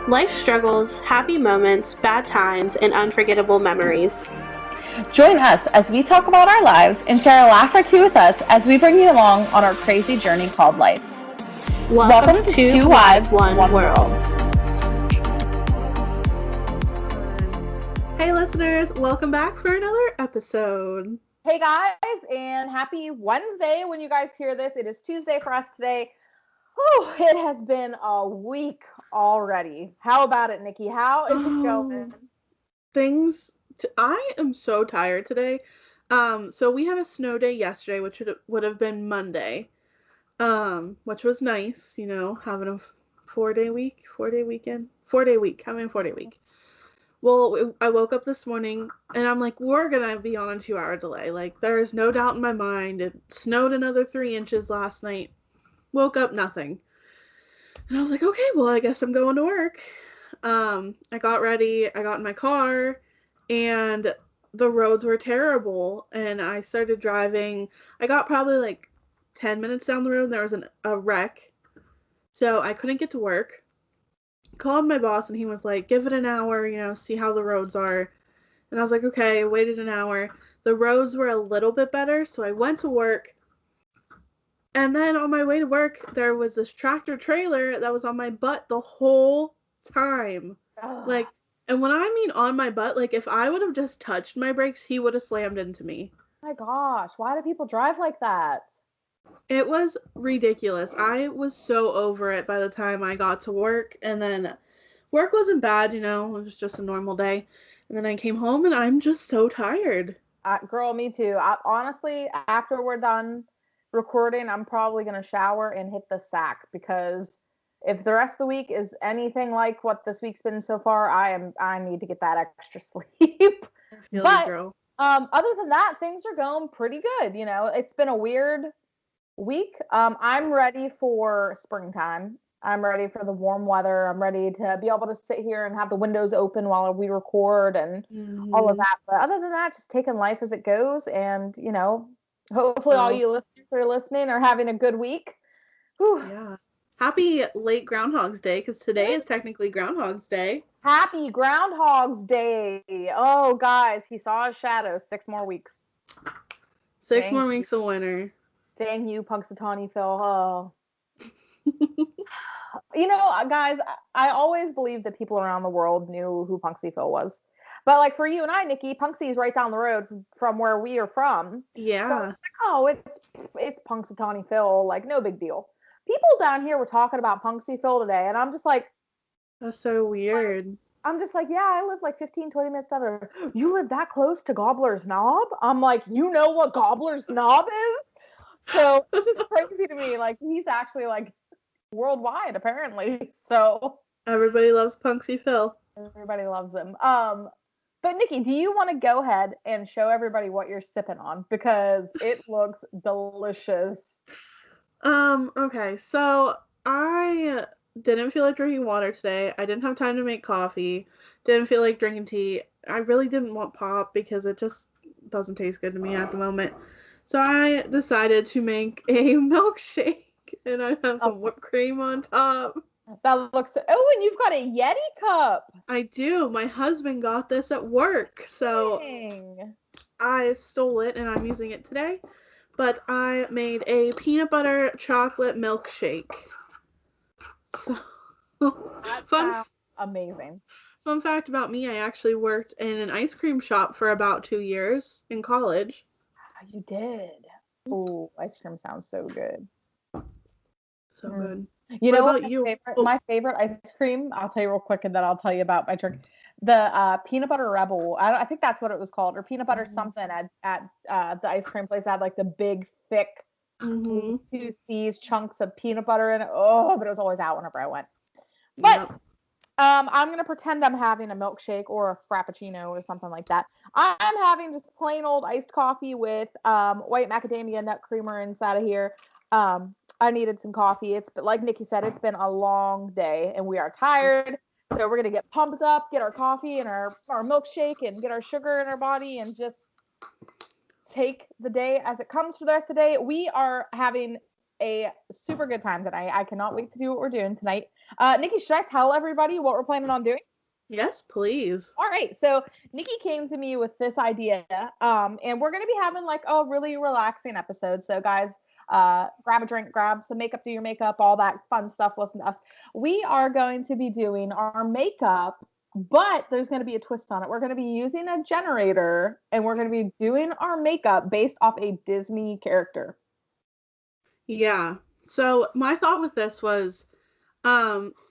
Life struggles, happy moments, bad times, and unforgettable memories. Join us as we talk about our lives and share a laugh or two with us as we bring you along on our crazy journey called life. Welcome Welcome to to Two Wives, Wives, One One World. World. Hey listeners, welcome back for another episode. Hey guys, and happy Wednesday when you guys hear this. It is Tuesday for us today. Whew, it has been a week already. How about it, Nikki? How is it going? I am so tired today. So we had a snow day yesterday, which would have been Monday. Which was nice, having a 4-day week, 4-day weekend, 4-day week, having a 4-day week. Well, I woke up this morning and I'm like, we're gonna be on a 2-hour delay. Like, there's no doubt in my mind. It snowed another 3 inches last night. Woke up, nothing. And I was like, okay, well, I guess I'm going to work. I got ready, I got in my car, and the roads were terrible. And I started driving. I got probably like 10 minutes down the road, and there was a wreck. So I couldn't get to work. Called my boss, and he was like, give it an hour, see how the roads are. And I was like, okay, I waited an hour. The roads were a little bit better, so I went to work. And then on my way to work, there was this tractor trailer that was on my butt the whole time. Like, and when I mean on my butt, like if I would have just touched my brakes, he would have slammed into me. My gosh, why do people drive like that? It was ridiculous. I was so over it by the time I got to work. And then work wasn't bad, it was just a normal day. And then I came home and I'm just so tired. Girl, me too. Honestly, after we're done recording, I'm probably going to shower and hit the sack because if the rest of the week is anything like what this week's been so far, I need to get that extra sleep. I feel But you, girl. other than that, things are going pretty good. It's been a weird week. I'm ready for springtime. I'm ready for the warm weather. I'm ready to be able to sit here and have the windows open while we record and all of that. But other than that, just taking life as it goes. And, hopefully all you listeners are listening are having a good week. Whew. Yeah. Happy late Groundhog's Day, because today is technically Groundhog's Day. Happy Groundhog's Day. Oh, guys, he saw his shadow. 6 more weeks. 6 more weeks of winter. Dang you, Punxsutawney Phil. Oh. Guys, I always believed that people around the world knew who Punxsy Phil was. But like for you and I, Nikki, Punxsy is right down the road from where we are from. Yeah. So it's Punxsutawney Phil, like no big deal. People down here were talking about Punxsy Phil today, and I'm just like, that's so weird. I'm just like, yeah, I live like 15, 20 minutes out of there. You live that close to Gobbler's Knob? I'm like, you know what Gobbler's Knob is? So it's just crazy to me. Like he's actually like worldwide apparently. So everybody loves Punxsy Phil. Everybody loves him. But Nikki, do you want to go ahead and show everybody what you're sipping on because it looks delicious? Okay, so I didn't feel like drinking water today. I didn't have time to make coffee. Didn't feel like drinking tea. I really didn't want pop because it just doesn't taste good to me at the moment. So I decided to make a milkshake, and I have some whipped cream on top. That looks so... Oh, and you've got a Yeti cup. I do. My husband got this at work, so Dang. I stole it, and I'm using it today. But I made a peanut butter chocolate milkshake. So, amazing. Fun fact about me, I actually worked in an ice cream shop for about 2 years in college. You did? Oh, ice cream sounds so good. So good. You know what my favorite ice cream, I'll tell you real quick and then I'll tell you about my trick. The peanut butter rebel. I think that's what it was called, or peanut butter something at the ice cream place. I had like the big thick 2 C's chunks of peanut butter in it. Oh, but it was always out whenever I went. But I'm gonna pretend I'm having a milkshake or a frappuccino or something like that. I'm having just plain old iced coffee with white macadamia nut creamer inside of here. I needed some coffee. But like Nikki said, it's been a long day and we are tired. So we're going to get pumped up, get our coffee and our milkshake and get our sugar in our body and just take the day as it comes for the rest of the day. We are having a super good time tonight. I cannot wait to do what we're doing tonight. Nikki, should I tell everybody what we're planning on doing? Yes, please. All right. So Nikki came to me with this idea, and we're going to be having like a really relaxing episode. So guys, grab a drink, grab some makeup, do your makeup, all that fun stuff. Listen to us. We are going to be doing our makeup, but there's going to be a twist on it. We're going to be using a generator, and we're going to be doing our makeup based off a Disney character. Yeah. So my thought with this was,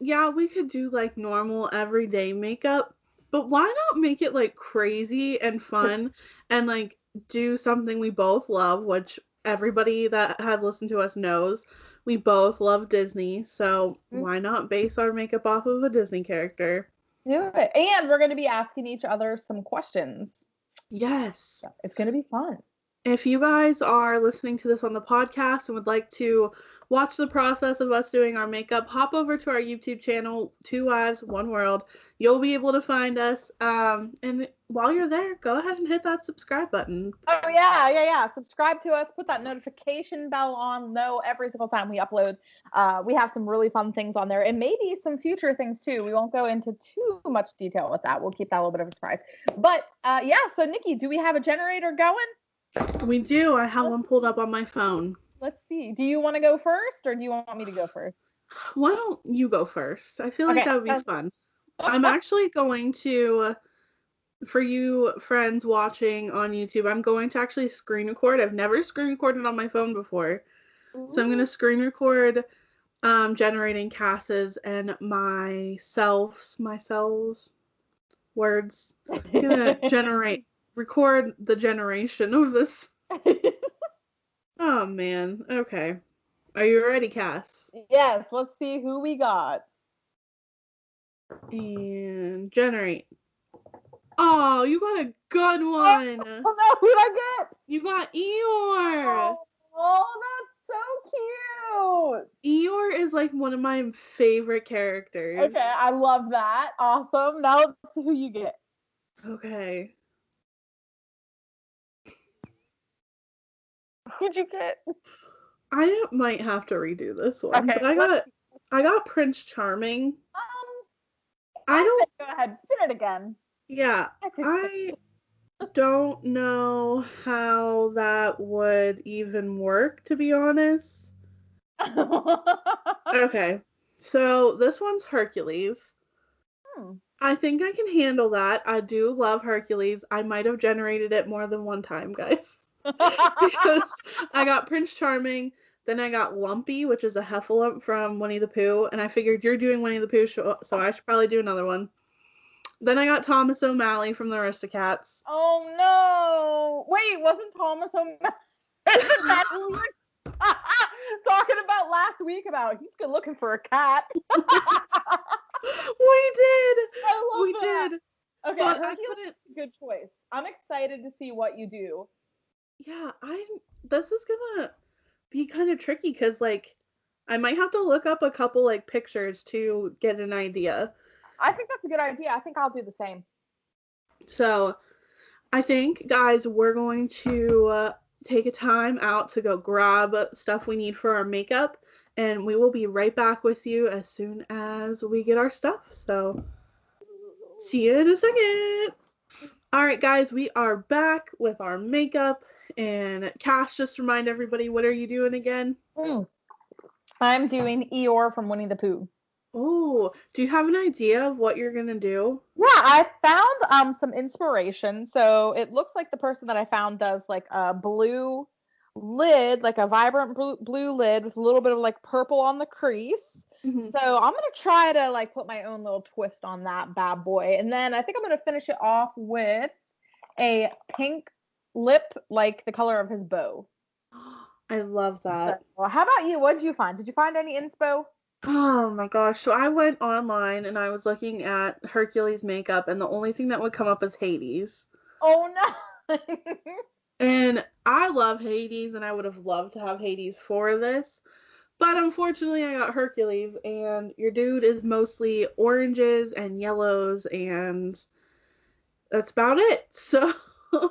yeah, we could do like normal everyday makeup, but why not make it like crazy and fun and like do something we both love, which everybody that has listened to us knows we both love Disney. So why not base our makeup off of a Disney character? Do it. And we're going to be asking each other some questions. Yes. It's going to be fun. If you guys are listening to this on the podcast and would like to watch the process of us doing our makeup, hop over to our YouTube channel, Two Wives, One World. You'll be able to find us. And while you're there, go ahead and hit that subscribe button. Oh, yeah. Subscribe to us. Put that notification bell on. Know every single time we upload. We have some really fun things on there and maybe some future things too. We won't go into too much detail with that. We'll keep that a little bit of a surprise. But yeah, so Nikki, do we have a generator going? We do. I have one pulled up on my phone. Let's see. Do you want to go first or do you want me to go first? Why don't you go first? I feel like that would be fun. I'm actually going to, for you friends watching on YouTube, I'm going to actually screen record. I've never screen recorded on my phone before. Ooh. So I'm going to screen record generating Cass's and myself's words. I'm going to record the generation of this. Oh, man. Okay. Are you ready, Cass? Yes. Let's see who we got. And generate. Oh, you got a good one. Oh, no. Who'd I get? You got Eeyore. Oh, that's so cute. Eeyore is like one of my favorite characters. Okay. I love that. Awesome. Now let's see who you get. Okay. Who'd you get? I might have to redo this one, okay, but I got Prince Charming. I don't. Go ahead, spin it again. Yeah, I don't know how that would even work, to be honest. Okay, so this one's Hercules. I think I can handle that. I do love Hercules. I might have generated it more than one time, guys. Because I got Prince Charming, then I got Lumpy, which is a heffalump from Winnie the Pooh, and I figured you're doing Winnie the Pooh, so I should probably do another one. Then I got Thomas O'Malley from the Aristocats. Oh no! Wait, wasn't Thomas O'Malley? Isn't that who we were talking about last week? About he's good looking for a cat. We did. I love that. Did. Okay, Hercules is a good choice. I'm excited to see what you do. Yeah, this is gonna be kind of tricky because like I might have to look up a couple like pictures to get an idea. I think that's a good idea. I think I'll do the same. So I think, guys, we're going to take a time out to go grab stuff we need for our makeup, and we will be right back with you as soon as we get our stuff. So see you in a second. All right, guys, we are back with our makeup. And Cash, just remind everybody, what are you doing again? I'm doing Eeyore from Winnie the Pooh. Oh, do you have an idea of what you're going to do? Yeah, I found some inspiration. So it looks like the person that I found does like a blue lid, like a vibrant blue lid with a little bit of like purple on the crease. Mm-hmm. So I'm going to try to like put my own little twist on that bad boy. And then I think I'm going to finish it off with a pink lip like the color of his bow. I love that. So, how about you? What did you find? Did you find any inspo? Oh my gosh. So I went online and I was looking at Hercules makeup and the only thing that would come up is Hades. Oh no. And I love Hades and I would have loved to have Hades for this. But unfortunately I got Hercules and your dude is mostly oranges and yellows and that's about it. So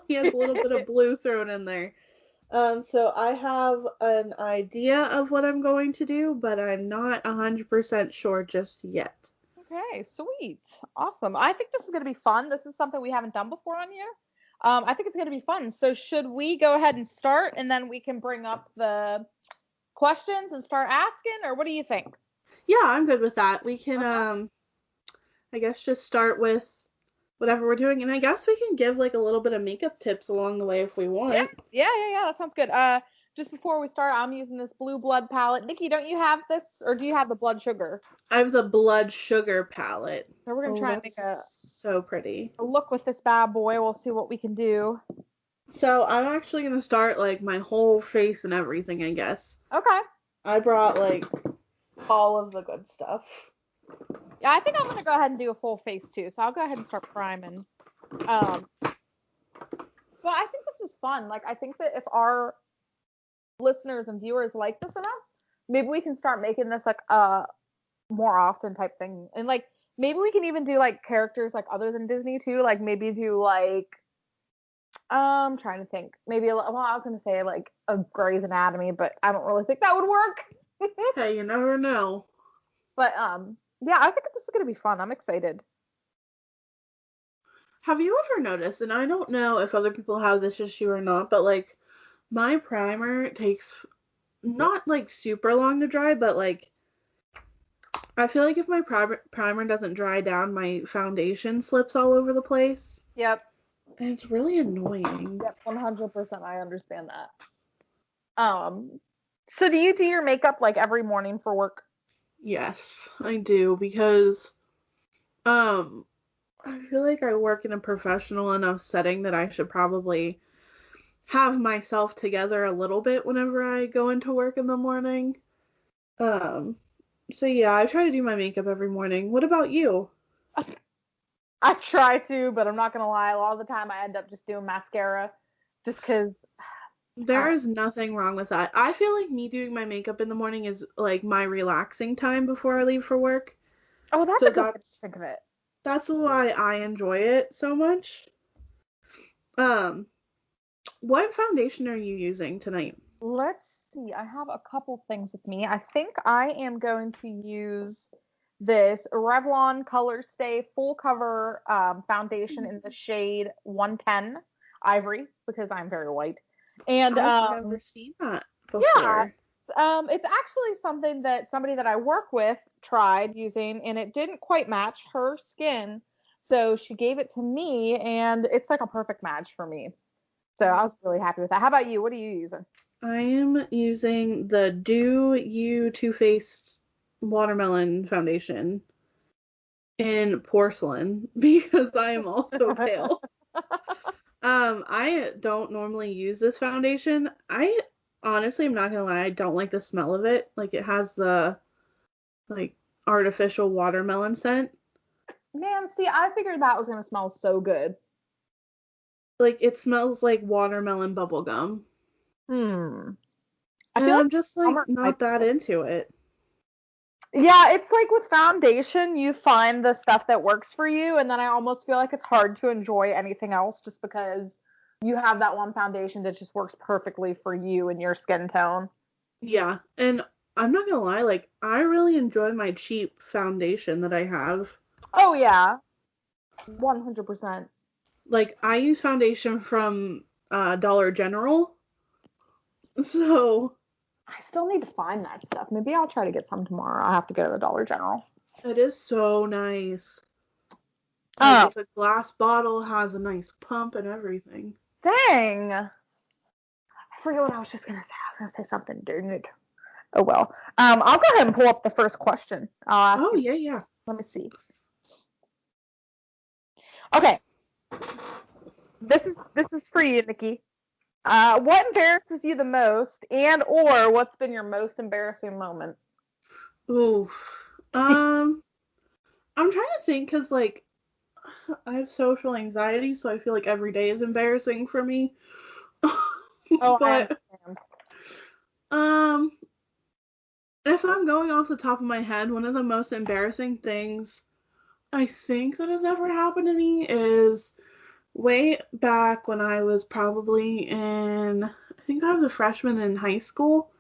he has a little bit of blue thrown in there. So I have an idea of what I'm going to do, but I'm not 100% sure just yet. Okay, sweet. Awesome. I think this is going to be fun. This is something we haven't done before on here. I think it's going to be fun. So should we go ahead and start and then we can bring up the questions and start asking, or what do you think? Yeah, I'm good with that. We can, Okay. I guess just start with whatever we're doing, and I guess we can give like a little bit of makeup tips along the way if we Yeah, want. yeah. That sounds good. Just before we start, I'm using this Blue Blood palette. Nikki, don't you have this, or do you have the Blood Sugar? I have the Blood Sugar palette. So we're gonna Oh, try and make that's so pretty. a look with this bad boy. We'll see what we can do. So I'm actually gonna start like my whole face and everything, I guess. Okay. I brought like all of the good stuff. Yeah, I think I'm gonna go ahead and do a full face too. So I'll go ahead and start priming. Well, I think this is fun. Like, I think that if our listeners and viewers like this enough, maybe we can start making this like a more often type thing. And like, maybe we can even do like characters like other than Disney too. Like, maybe do like, trying to think. Maybe, well, I was gonna say like a Grey's Anatomy, but I don't really think that would work. Hey, you never know. But yeah, I think this is gonna be fun. I'm excited. Have you ever noticed, and I don't know if other people have this issue or not, but like my primer takes not like super long to dry, but like I feel like if my primer doesn't dry down, my foundation slips all over the place. Yep. And it's really annoying. Yep. 100%. I understand that. So do you do your makeup like every morning for work? Yes, I do because um I feel like I work in a professional enough setting that I should probably have myself together a little bit whenever I go into work in the morning. Um so yeah, I try to do my makeup every morning. What about you? I try to, but I'm not gonna lie. A lot of the time, I end up just doing mascara, just because. There is nothing wrong with that. I feel like me doing my makeup in the morning is like my relaxing time before I leave for work. Oh, that's So a good way to think of it. that's why I enjoy it so much. Um, what foundation are you using tonight? Let's see. I have a couple things with me. I think I am going to use this Revlon Color Stay full cover foundation in the shade 110 Ivory because I'm very white. And I've never seen that yeah, before. it's actually something that somebody that I work with tried using, and it didn't quite match her skin. So she gave it to me, and it's like a perfect match for me. So I was really happy with that. How about you? What are you using? I am using the Do You Too Faced Watermelon Foundation in porcelain because I am also pale. I don't normally use this foundation. I honestly, I'm not gonna lie, I don't like the smell of it. Like it has the like artificial watermelon scent. Man, see, I figured that was gonna smell so good. Like it smells like watermelon bubble gum. Hmm. I And feel like I'm just like summer might not be that good. into it. Yeah, it's like with foundation, you find the stuff that works for you, and then I almost feel like it's hard to enjoy anything else just because you have that one foundation that just works perfectly for you and your skin tone. Yeah. And I'm not gonna lie, like I really enjoy my cheap foundation that I have. Oh yeah, 100%. Like I use foundation from Dollar General. So I still need to find that stuff. Maybe I'll try to get some tomorrow. I have to go to the Dollar General. it is so nice. Like Oh, it's a glass bottle, has a nice pump and everything. dang. I forget what I was just gonna say. I was gonna say something, dang it. Oh well. I'll go ahead and pull up the first question. I'll ask Oh you. yeah, yeah. Let me see. Okay, this is for you, Nikki. What embarrasses you the most, and or what's been your most embarrassing moment? Ooh. Um, I'm trying to think because like I have social anxiety, so I feel like every day is embarrassing for me. Oh, I But understand. um, if I'm going off the top of my head, one of the most embarrassing things I think that has ever happened to me is way back when I was probably in, I think I was a freshman in high school.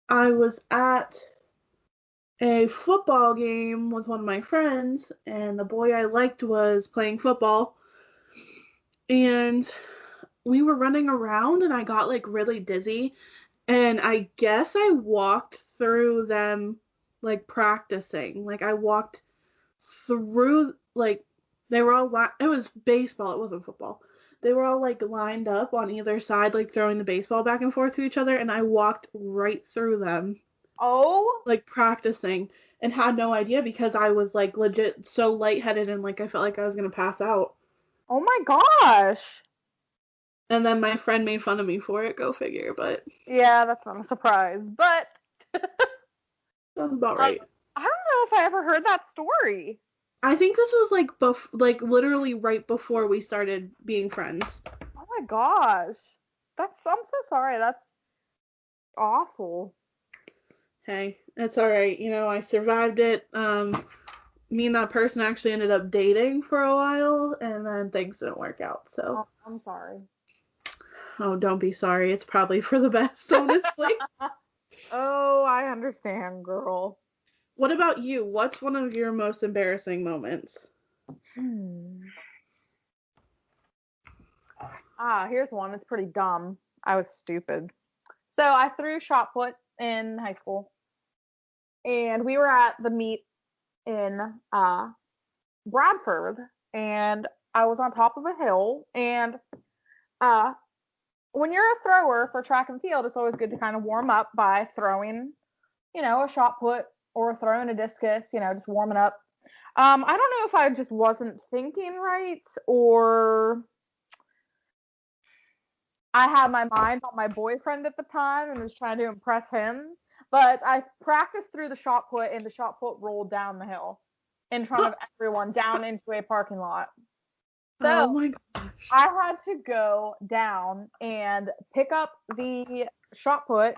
I was at a football game with one of my friends, and the boy I liked was playing football. And we were running around, and I got like really dizzy. And I guess I walked through them like practicing. Like I walked through like they were all it was baseball, it wasn't football. They were all like lined up on either side, like throwing the baseball back and forth to each other, and I walked right through them. Oh, Like practicing and had no idea because I was like legit so lightheaded and like I felt like I was gonna pass out. oh my gosh. And then my friend made fun of me for it, go figure, but Yeah, that's not a surprise. But that's about um, right. I don't know if I ever heard that story. I think this was like like literally right before we started being friends. Oh my gosh. I'm so sorry. That's awful. Hey, it's all right. You know, I survived it. Me and that person actually ended up dating for a while, and then things didn't work out. So, Oh, I'm sorry. oh, don't be sorry. It's probably for the best, honestly. Oh, I understand, girl. What about you? What's one of your most embarrassing moments? Hmm. Ah, here's one. It's pretty dumb. I was stupid. So I threw shot put in high school, and we were at the meet in Bradford, and I was on top of a hill. And uh, when you're a thrower for track and field, it's always good to kind of warm up by throwing, a shot put or throwing a discus, just warming up. I don't know if I just wasn't thinking right or I had my mind on my boyfriend at the time and was trying to impress him. But I practiced through the shot put, and the shot put rolled down the hill in front of everyone down into a parking lot. So Oh my gosh. I had to go down and pick up the shot put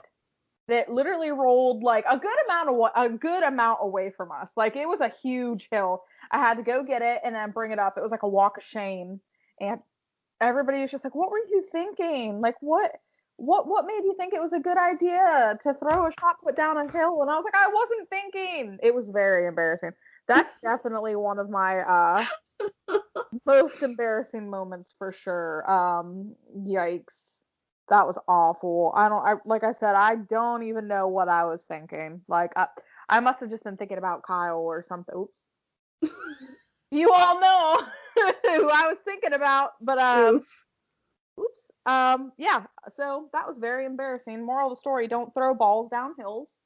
that literally rolled like a good amount away from us. Like it was a huge hill. I had to go get it and then bring it up. It was like a walk of shame, and everybody was just like, "What were you thinking? Like what made you think it was a good idea to throw a shot put down a hill?" And I was like, "I wasn't thinking." It was very embarrassing. That's definitely one of my most embarrassing moments for sure. Yikes. That was awful. Like I said, I don't even know what I was thinking. Like I must have just been thinking about Kyle or something. Oops. You all know who I was thinking about, but Oof. oops. Yeah, so that was very embarrassing. Moral of the story, don't throw balls down hills.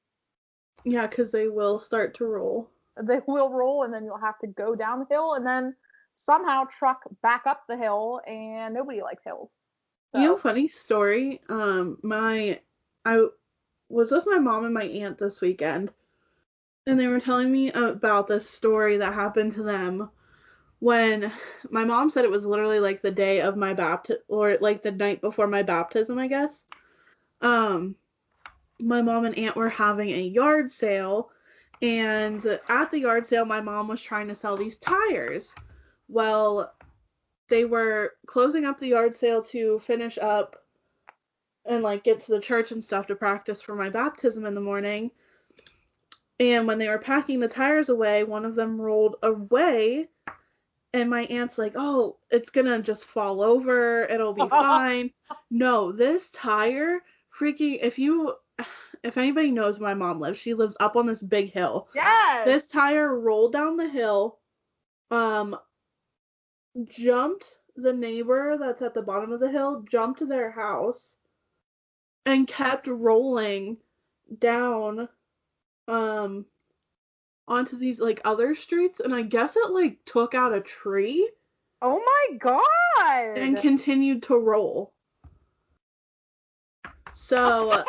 Yeah, because they will start to roll. They will roll and then you'll have to go down the hill and then somehow truck back up the hill, and nobody likes hills. You know, So funny story. I was with my mom and my aunt this weekend, and they were telling me about this story that happened to them when my mom said it was literally like the day of my baptism, or like the night before my baptism, I guess. Um, my mom and aunt were having a yard sale, and at the yard sale, my mom was trying to sell these tires. Well, they were closing up the yard sale to finish up and like get to the church and stuff to practice for my baptism in the morning. And when they were packing the tires away, one of them rolled away, and my aunt's like, "Oh, it's gonna just fall over. It'll be fine." No, this tire freaking if anybody knows where my mom lives, she lives up on this big hill. yes. This tire rolled down the hill, um, jumped the neighbor that's at the bottom of the hill, jumped to their house, and kept rolling down um onto these like other streets, and I guess it like took out a tree Oh my and god. continued to roll. So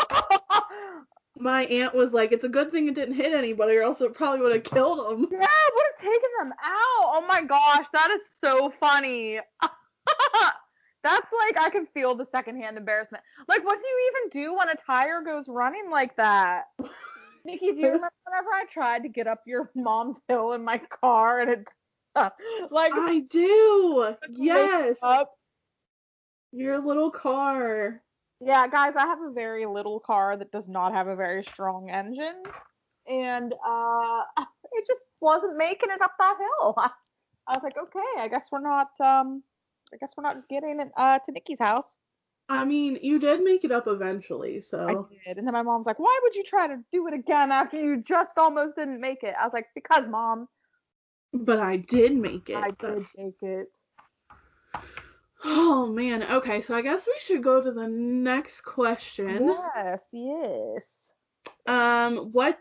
my aunt was like, "It's a good thing it didn't hit anybody, or else it probably would have killed them." Yeah, would have taken them out. Oh my gosh, that is so funny. That's like I can feel the secondhand embarrassment. Like, what do you even do when a tire goes running like that? Nikki, do you remember whenever I tried to get up your mom's hill in my car and it like I do. took me Yes. up? Your little car. Yeah, guys, I have a very little car that does not have a very strong engine, and it just wasn't making it up that hill. I was like, okay, I guess we're not getting it to Nikki's house. I mean, you did make it up eventually, I so. did. And then my mom's like, why would you try to do it again after you just almost didn't make it? I was like, because mom, But I did make I it. did That's. make it. Oh man. Okay, so I guess we should go to the next question. Yes, yes. What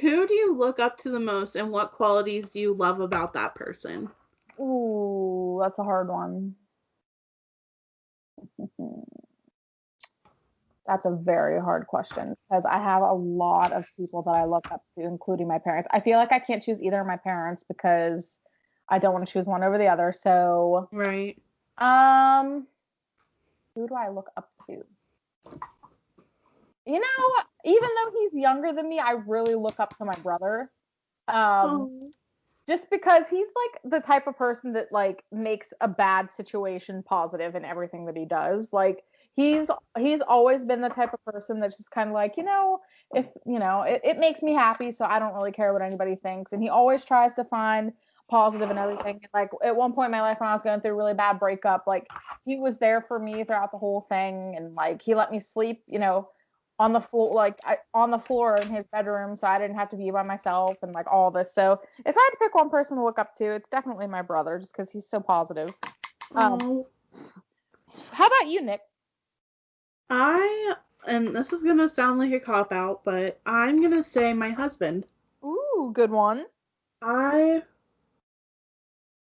who do you look up to the most and what qualities do you love about that person? Ooh, that's a hard one. That's a very hard question because I have a lot of people that I look up to, including my parents. I feel like I can't choose either of my parents because I don't want to choose one over the other. So, Right. um, who do I look up to? You know, even though he's younger than me, I really look up to my brother. Um, Oh. just because he's like the type of person that like makes a bad situation positive in everything that he does. Like he's he's always been the type of person that's just kind of like, if it makes me happy, so I don't really care what anybody thinks. And he always tries to find positive in everything. Like at one point in my life when I was going through a really bad breakup, like he was there for me throughout the whole thing, and like he let me sleep, on the floor, like on the floor in his bedroom, so I didn't have to be by myself and like all this. So if I had to pick one person to look up to, it's definitely my brother, just because he's so positive. Um, Oh. how about you, Nick? I and this is gonna sound like a cop out, but I'm gonna say my husband. Ooh, good one. I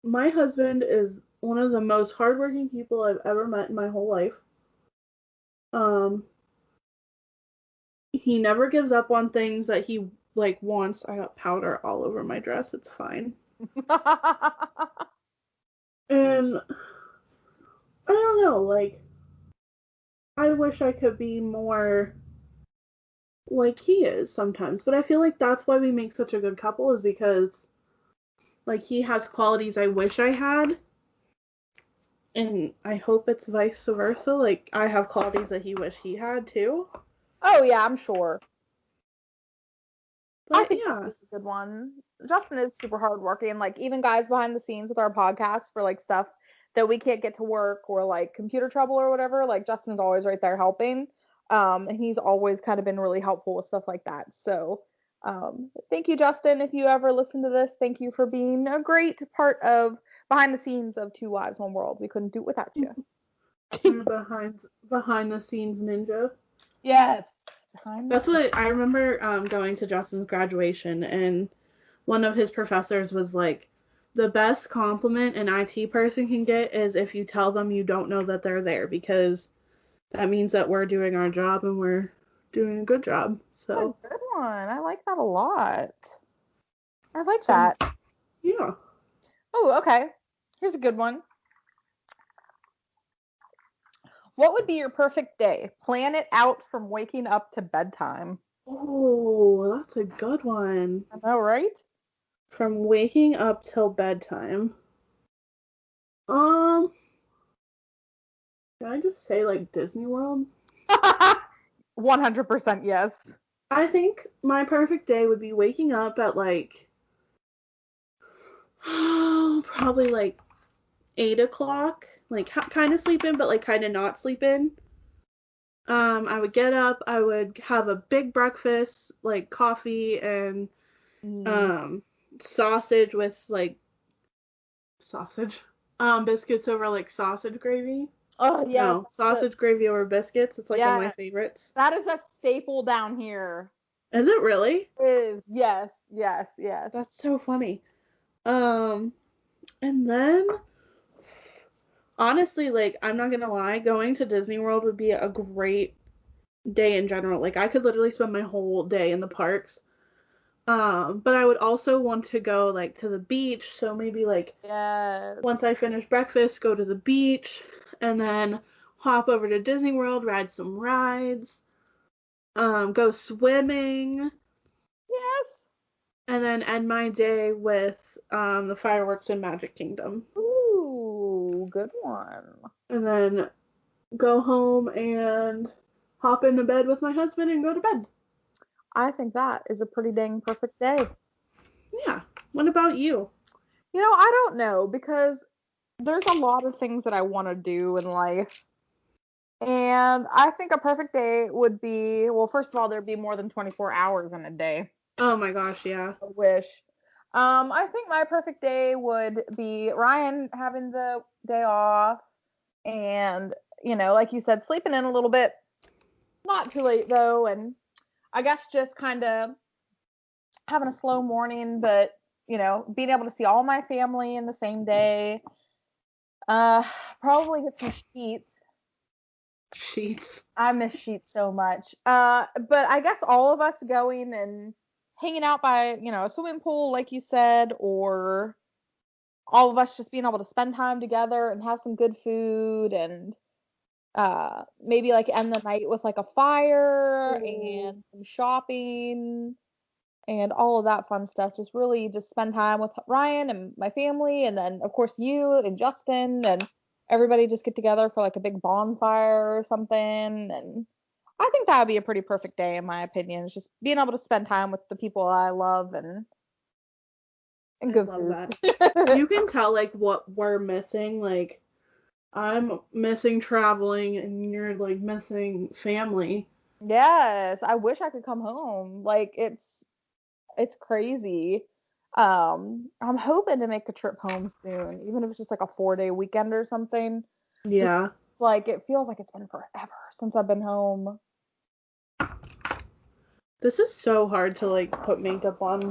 My husband is one of the most hardworking people I've ever met in my whole life. Um, he never gives up on things that he like wants. I got powder all over my dress. It's fine. And I don't know, like I wish I could be more like he is sometimes, but I feel like that's why we make such a good couple is because like he has qualities I wish I had and I hope it's vice versa. Like I have qualities that he wish he had too. Oh yeah, I'm sure. I But think that yeah. was a good one. Justin is super hardworking. Like even guys behind the scenes with our podcast for like stuff that we can't get to work or like computer trouble or whatever. Like Justin's always right there helping. And he's always kind of been really helpful with stuff like that. So thank you, Justin. If you ever listen to this, thank you for being a great part of behind the scenes of Two Wives, One World. We couldn't do it without you. You're behind the scenes ninja. Yes. Behind the That's scenes. what I remember going to Justin's graduation and one of his professors was like the best compliment an IT person can get is if you tell them you don't know that they're there because that means that we're doing our job and we're doing a good job. That's a So, good one. I like that a lot. I like so that. yeah. Oh, okay. Here's a good one. What would be your perfect day? Plan it out from waking up to bedtime. Oh, that's a good one. I know, right? From waking up till bedtime. Um, can I just say like Disney World? 100% yes. I think my perfect day would be waking up at like probably like 8 o'clock, like kind of sleeping, but like kind of not sleeping. I would get up, I would have a big breakfast, like coffee and Mm. um sausage with like sausage, biscuits over like sausage gravy. Oh, yes. No, sausage gravy over biscuits. It's like one of my Yes. favorites. That is a staple down here. Is it really? Is yes, yes, yes. That's so funny. Um, and then honestly, like I'm not gonna lie, going to Disney World would be a great day in general. Like I could literally spend my whole day in the parks. But I would also want to go like to the beach. So maybe like Yes. once I finish breakfast, go to the beach and then hop over to Disney World, ride some rides, go swimming, Yes. and then end my day with the fireworks in Magic Kingdom. Ooh, good one. And then go home and hop into bed with my husband and go to bed. I think that is a pretty dang perfect day. Yeah. What about you? I don't know because there's a lot of things that I want to do in life. And I think a perfect day would be, well, first of all, there'd be more than 24 hours in a day. Oh my gosh, yeah. I wish. I think my perfect day would be Ryan having the day off and, like you said, sleeping in a little bit. Not too late though, and I guess just kind of having a slow morning, but being able to see all my family in the same day. Uh, Probably get some sheets. Sheets. I miss sheets so much. But I guess all of us going and hanging out by, a swimming pool, like you said, or all of us just being able to spend time together and have some good food and maybe like end the night with like a fire Ooh. and some shopping and all of that fun stuff. Just really just spend time with Ryan and my family, and then of course you and Justin and everybody just get together for like a big bonfire or something. And I think that would be a pretty perfect day in my opinion. It's just being able to spend time with the people I love and I good love food. that. You can tell like what we're missing. Like I'm missing traveling and you're like missing family. Yes, I wish I could come home. Like it's crazy. I'm hoping to make a trip home soon, even if it's just like a 4-day weekend or something. Just Yeah. like it feels like it's been forever since I've been home. This is so hard to like put makeup on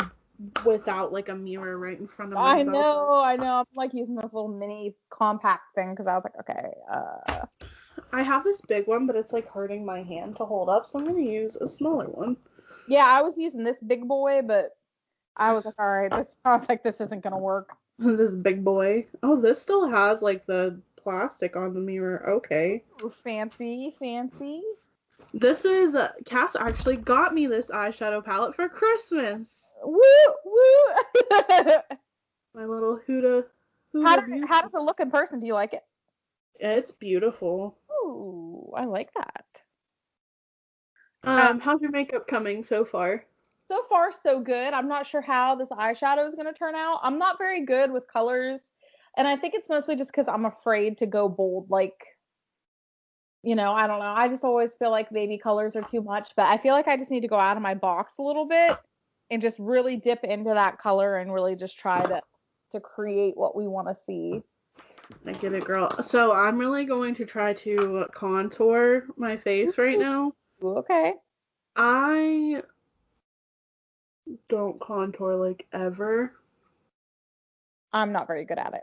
without like a mirror right in front of I myself. know, I know. I'm like using this little mini compact thing because I was like, okay, I have this big one, but it's like hurting my hand to hold up, so I'm gonna use a smaller one. yeah, I was using this big boy, but I was like, all right, this sounds like this isn't gonna work. This big boy. Oh, this still has like the plastic on the mirror. Okay. Ooh, fancy, fancy. This is Cass actually got me this eyeshadow palette for Christmas. Woo, woo. My little Huda How Huda does how Beauty. does it look in person? Do you like it? It's beautiful. Ooh, I like that. How's your makeup coming so far? So far, so good. I'm not sure how this eyeshadow is going to turn out. I'm not very good with colors, and I think it's mostly just because I'm afraid to go bold. Like, I don't know. I just always feel like baby colors are too much, but I feel like I just need to go out of my box a little bit and just really dip into that color and really just try to create what we want to see. I get it, girl. So I'm really going to try to contour my face right Ooh, now. okay. I don't contour like ever. I'm not very good at it.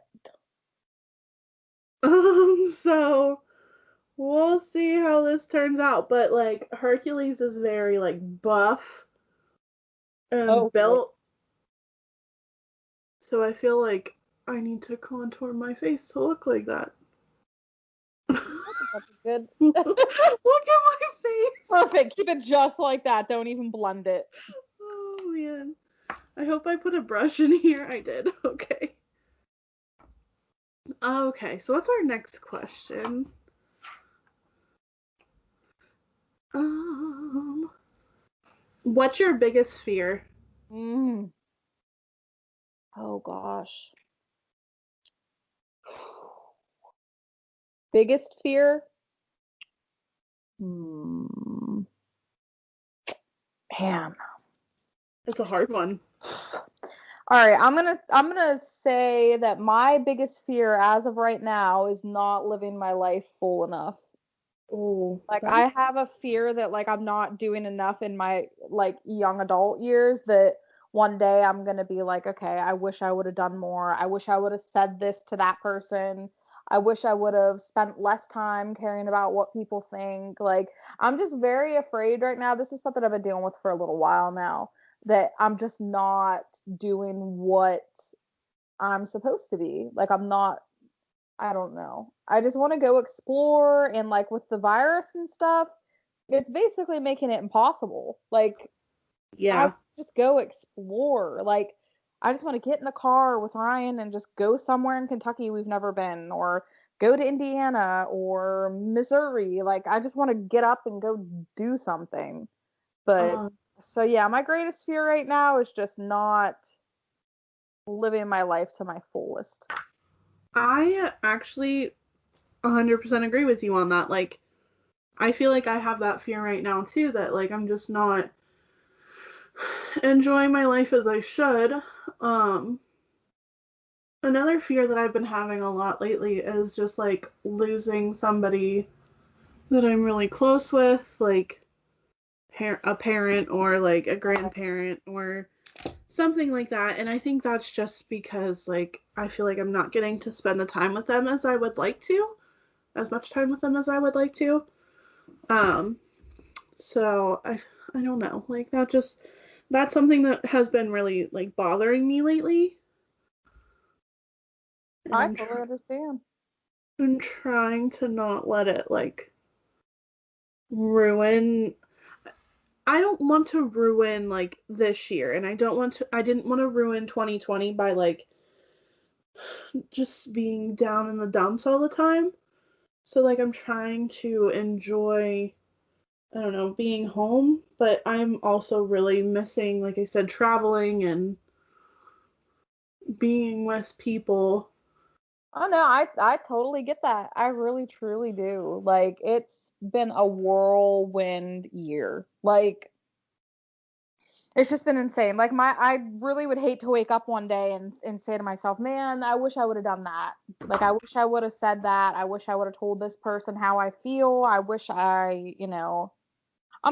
So we'll see how this turns out. But like Hercules is very like buff and Oh, boy. built, so I feel like I need to contour my face to look like that. I think that's good. Look at my face. Perfect. Keep it just like that. Don't even blend it. Oh man. I hope I put a brush in here. I did. Okay. Okay, so what's our next question? Um, what's your biggest fear? Mm. Oh gosh. Biggest fear? Hmm. Man. It's a hard one. All right, I'm gonna say that my biggest fear as of right now is not living my life full enough. Oh, Like that I is. have a fear that like I'm not doing enough in my like young adult years that one day I'm gonna be like, okay, I wish I would have done more. I wish I would have said this to that person. I wish I would have spent less time caring about what people think. Like I'm just very afraid right now. This is something I've been dealing with for a little while now that I'm just not doing what I'm supposed to be. Like I'm not I don't know. I just want to go explore and like with the virus and stuff, it's basically making it impossible. Like I Yeah. just go explore. Like I just want to get in the car with Ryan and just go somewhere in Kentucky we've never been or go to Indiana or Missouri. Like, I just want to get up and go do something. But so yeah, my greatest fear right now is just not living my life to my fullest. I actually 100% agree with you on that. Like, I feel like I have that fear right now too, that like I'm just not enjoying my life as I should. Another fear that I've been having a lot lately is just like losing somebody that I'm really close with, like a parent or like a grandparent or something like that. And I think that's just because like I feel like I'm not getting to spend the time with them as I would like to, as much time with them as I would like to. So I don't know, like that's something that has been really like bothering me lately. And I totally understand. I'm trying to not let it like ruin. I don't want to ruin like this year, and I didn't want to ruin 2020 by like just being down in the dumps all the time. So like I'm trying to enjoy, I don't know, being home, but I'm also really missing, like I said, traveling and being with people. Oh no, I totally get that. I really truly do. Like, it's been a whirlwind year. Like, it's just been insane. Like, I really would hate to wake up one day and say to myself, "Man, I wish I would have done that." Like, I wish I would have said that. I wish I would have told this person how I feel. I wish I'm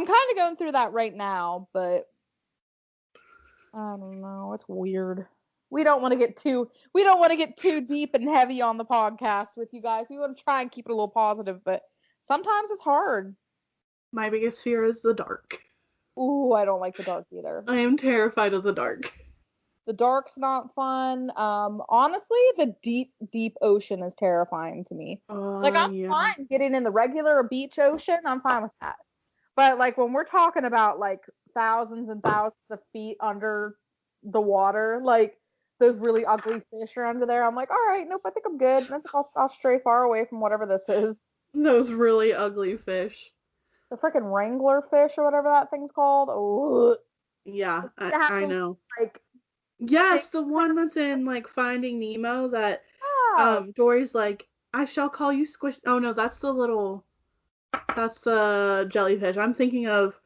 kind of going through that right now, but I don't know. It's weird. We don't want to get too deep and heavy on the podcast with you guys. We want to try and keep it a little positive, but sometimes it's hard. My biggest fear is the dark. Ooh, I don't like the dark either. I am terrified of the dark. The dark's not fun. Honestly, the deep, deep ocean is terrifying to me. Like, I'm Yeah. fine getting in the regular beach ocean. I'm fine with that. But like when we're talking about like thousands and thousands of feet under the water, like those really ugly fish are under there, I'm like, all right, nope, I think I'm good. I think I'll stray far away from whatever this is. Those really ugly fish. The freaking wrangler fish or whatever that thing's called. Oh, Yeah, I to know. like Yes, the one that's in like Finding Nemo that yeah. Dory's like, I shall call you Squish. Oh no, that's the jellyfish. I'm thinking of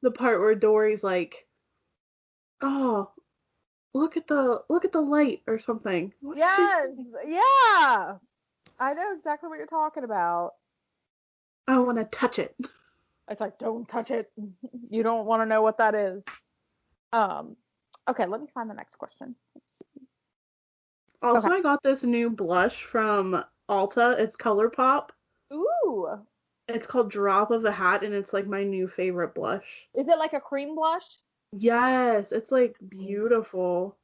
the part where Dory's like, oh, look at the light or something. What did she Yes, say? yeah. I know exactly what you're talking about. I want to touch it. It's like, don't touch it. You don't want to know what that is. Um, okay, let me find the next question. Let's see. Okay. Also, I got this new blush from Ulta. It's ColourPop. Ooh. It's called Drop of the Hat, and it's like my new favorite blush. Is it like a cream blush? Yes, it's like beautiful.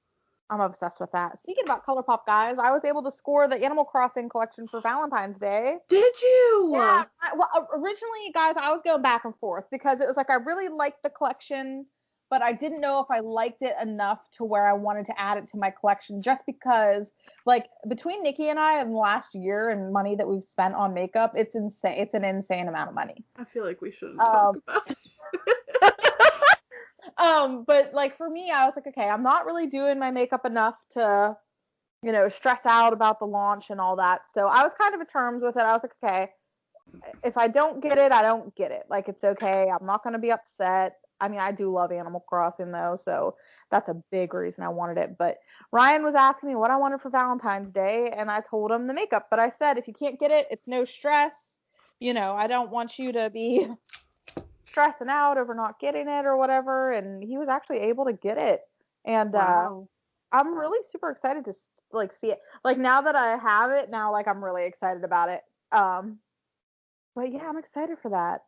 I'm obsessed with that. Speaking about ColourPop, guys, I was able to score the Animal Crossing collection for Valentine's Day. Did Yeah. you? Well, originally, guys, I was going back and forth because it was like I really liked the collection, but I didn't know if I liked it enough to where I wanted to add it to my collection just because, like, between Nikki and I in the last year and money that we've spent on makeup, it's insane. It's an insane amount of money. I feel like we shouldn't talk about it. But like for me, I was like, okay, I'm not really doing my makeup enough to, stress out about the launch and all that. So I was kind of at terms with it. I was like, okay, if I don't get it, I don't get it. Like, it's okay. I'm not going to be upset. I mean, I do love Animal Crossing though, so that's a big reason I wanted it. But Ryan was asking me what I wanted for Valentine's Day, and I told him the makeup. But I said, if you can't get it, it's no stress. I don't want you to be stressing out over not getting it or whatever. And he was actually able to get it. And Wow. I'm really super excited to like see it. Like, now that I have it, now like I'm really excited about it. But yeah, I'm excited for that.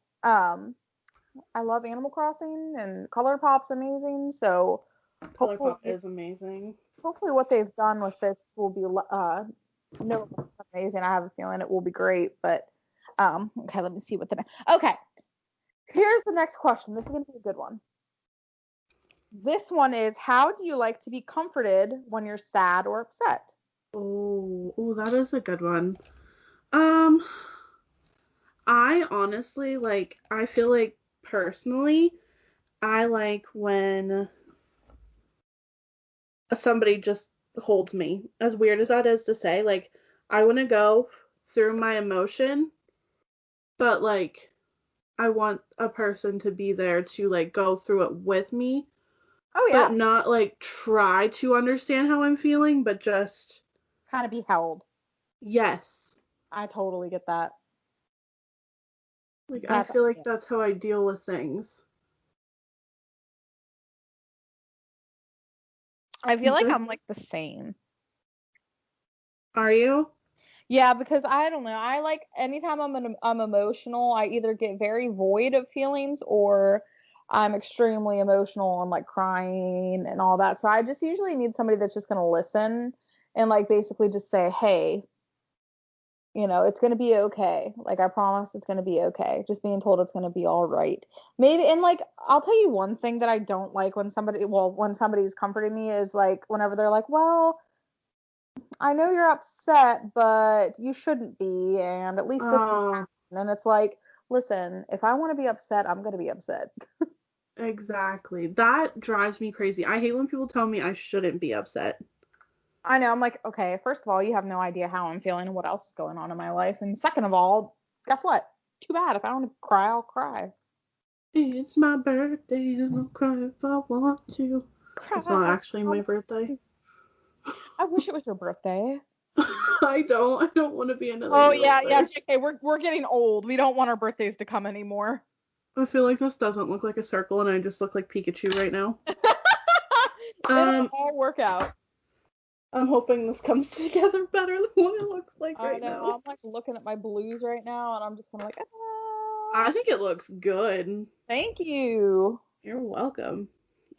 I love Animal Crossing and ColourPop's amazing. So ColourPop is amazing. hopefully what they've done with this will be no amazing. I have a feeling it will be great. But okay, let me see what the okay. Here's the next question. This is gonna be a good one. This one is, how do you like to be comforted when you're sad or upset? Oh, that is a good one. Um, I honestly like, I feel like personally, I like when somebody just holds me. As weird as that is to say, like, I want to go through my emotion, but like, I want a person to be there to like go through it with me, Oh but yeah, not like try to understand how I'm feeling, but just, kind of be held. yes. I totally get that. Like, I That's feel like yeah. that's how I deal with things. I feel like This, I'm like the same. are you? Yeah, because I don't know. I like anytime I'm emotional, I either get very void of feelings or I'm extremely emotional and like crying and all that. So I just usually need somebody that's just gonna listen and like basically just say, "Hey, it's gonna be okay. Like I promise it's gonna be okay." Just being told it's gonna be all right. Maybe and like I'll tell you one thing that I don't like when somebody's comforting me is like whenever they're like, "Well, I know you're upset, but you shouldn't be, and at least this can Oh, happen." And it's like, listen, if I want to be upset, I'm gonna be upset. exactly. That drives me crazy. I hate when people tell me I shouldn't be upset. I know, I'm like, okay, first of all, you have no idea how I'm feeling and what else is going on in my life. And second of all, guess what? Too bad. If I want to cry, I'll cry. It's my birthday and I'll cry if I want to. It's not Cry. actually my birthday. I wish it was your birthday. I don't want to be another Oh year yeah, yeah, older. JK, we're getting old. We don't want our birthdays to come anymore. I feel like this doesn't look like a circle and I just look like Pikachu right now. It'll Um, all work out. I'm hoping this comes together better than what it looks like I right know. now. I'm like looking at my blues right now, and I'm just kind of like, I think it looks good. thank you. You're welcome.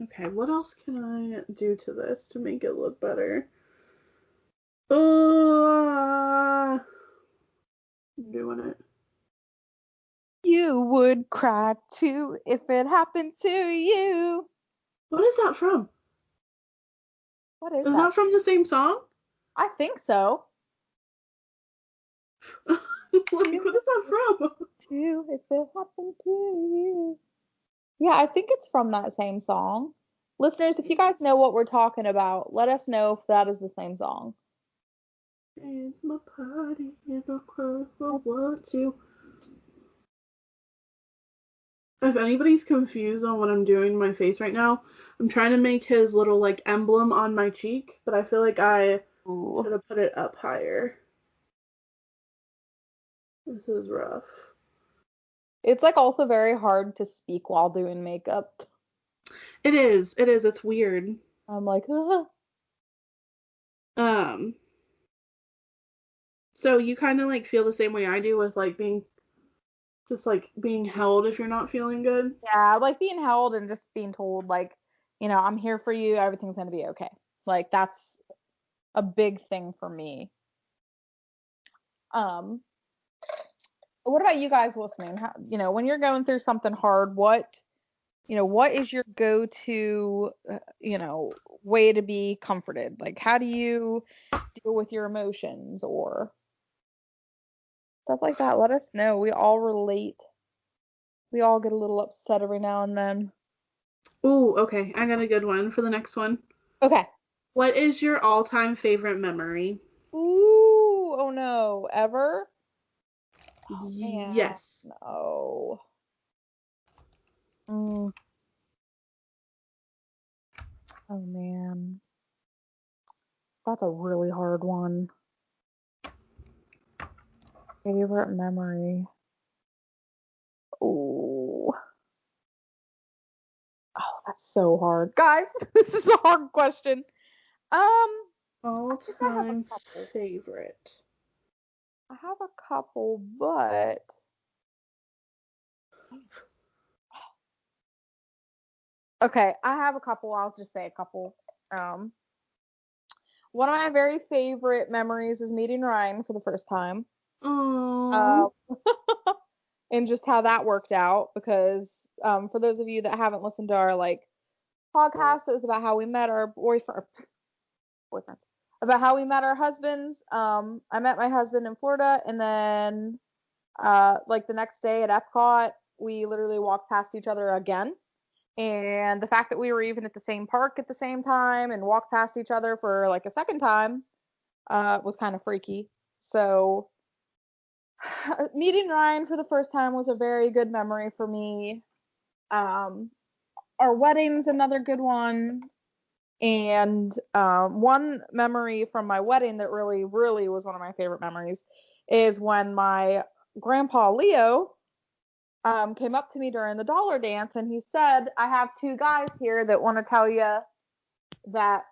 Okay, what else can I do to this to make it look better? I'm doing it. You would cry too if it happened to you. What is that from? What is Is that? that from the same song? I think so. Like, what You is that from? too if it happened to you. Yeah, I think it's from that same song. Listeners, if you guys know what we're talking about, let us know if that is the same song. It's my party and I'll cry if I want to. If anybody's confused on what I'm doing in my face right now, I'm trying to make his little like emblem on my cheek, but I feel like I Ooh. should have put it up higher. This is rough. It's like also very hard to speak while doing makeup. It is. It is. It's weird. I'm like, Um, so you kind of like feel the same way I do with like being just like being held if you're not feeling good. yeah, like being held and just being told like, I'm here for you, everything's gonna be okay. Like that's a big thing for me. Um, what about you guys listening? How, when you're going through something hard, what is your go-to, way to be comforted? Like, how do you deal with your emotions or stuff like that? Let us know. We all relate. We all get a little upset every now and then. Ooh, okay. I got a good one for the next one. Okay. What is your all-time favorite memory? Ooh, oh no, ever? Oh man, Yes. no. Mm, oh man, that's a really hard one. Favorite memory. Ooh. Oh, that's so hard. Guys, this is a hard question. I think I have a All-time couple. favorite. I have a couple, but okay, I have a couple. I'll just say a couple. Um, one of my very favorite memories is meeting Ryan for the first time. Uh, Oh. and just how that worked out because for those of you that haven't listened to our like podcast, it was about how we met our boyfriend, boyfriends. about how we met our husbands. I met my husband in Florida, and then like the next day at Epcot, we literally walked past each other again. And the fact that we were even at the same park at the same time and walked past each other for like a second time was kind of freaky. So meeting Ryan for the first time was a very good memory for me. Our wedding's another good one. And one memory from my wedding that really, really was one of my favorite memories is when my grandpa Leo came up to me during the dollar dance and he said, I have two guys here that want to tell you that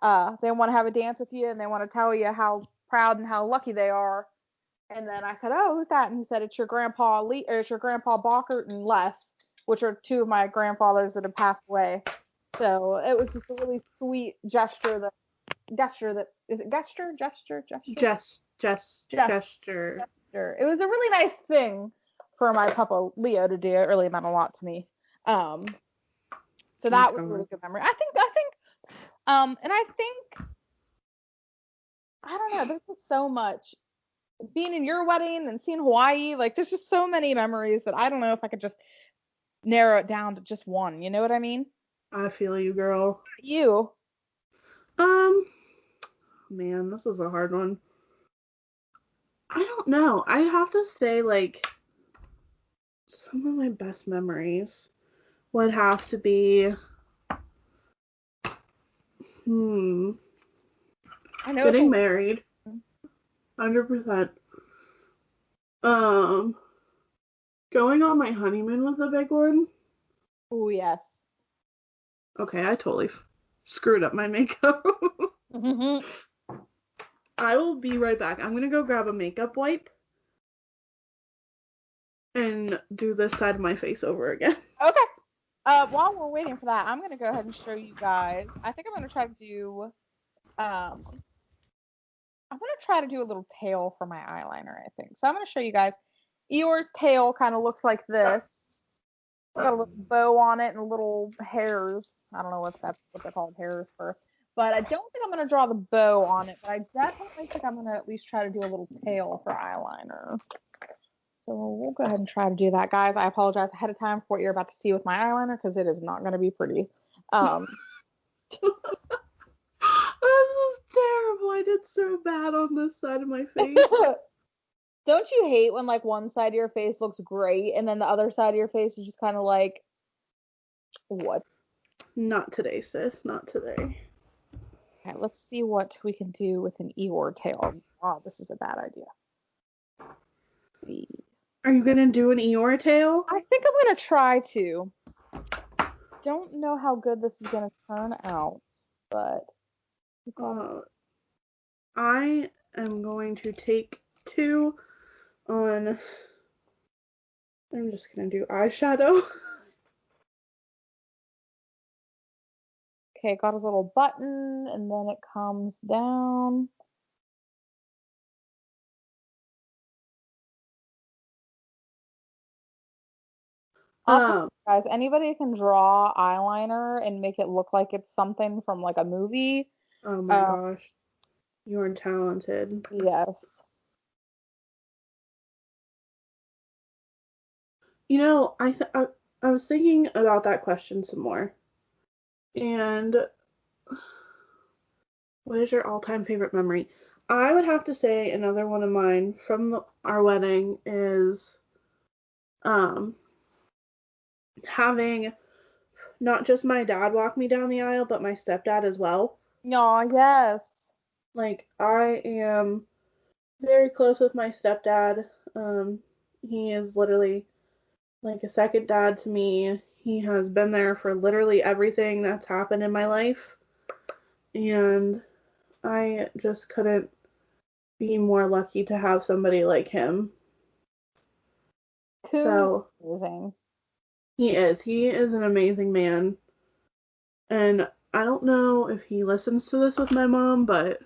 they want to have a dance with you and they want to tell you how proud and how lucky they are. And then I said, oh, who's that? And he said, it's your grandpa or it's your grandpa Bockert and Les, which are two of my grandfathers that have passed away. So it was just a really sweet gesture that is it gesture? Gesture. It was a really nice thing for my papa Leo to do. It really meant a lot to me. So that was a really good memory. I think and I think I don't know, there's just so much being in your wedding and seeing Hawaii, like there's just so many memories that I don't know if I could just narrow it down to just one, you know what I mean? I feel you, girl. You. Man, this is a hard one. I don't know. I have to say, like, some of my best memories would have to be, getting married. 100%. Going on my honeymoon was a big one. Oh, yes. Okay, I totally screwed up my makeup. I will be right back. I'm gonna go grab a makeup wipe and do this side of my face over again. Okay. While we're waiting for that, I'm gonna go ahead and show you guys. I think I'm gonna try to do a little tail for my eyeliner, I think. So I'm gonna show you guys. Eeyore's tail kind of looks like this. It's got a little bow on it and little hairs. I don't know what they're called, hairs for. But I don't think I'm gonna draw the bow on it, but I definitely think I'm gonna at least try to do a little tail for eyeliner. So we'll go ahead and try to do that, guys. I apologize ahead of time for what you're about to see with my eyeliner because it is not going to be pretty. This is terrible. I did so bad on this side of my face. Don't you hate when like one side of your face looks great and then the other side of your face is just kind of like, what? Not today, sis. Not today. Okay, let's see what we can do with an Eeyore tail. Oh, this is a bad idea. Are you gonna do an Eeyore tail? I think I'm gonna try to. Don't know how good this is gonna turn out, but I am going to take two on. I'm just gonna do eyeshadow. Okay, got his little button, and then it comes down. Guys, anybody can draw eyeliner and make it look like it's something from like a movie. Oh my gosh, you're talented. Yes. You know, I was thinking about that question some more. And what is your all-time favorite memory? I would have to say another one of mine from our wedding is having not just my dad walk me down the aisle, but my stepdad as well. No, yes. Like, I am very close with my stepdad. He is literally like a second dad to me. He has been there for literally everything that's happened in my life. And I just couldn't be more lucky to have somebody like him. So amazing. He is an amazing man. And I don't know if he listens to this with my mom, but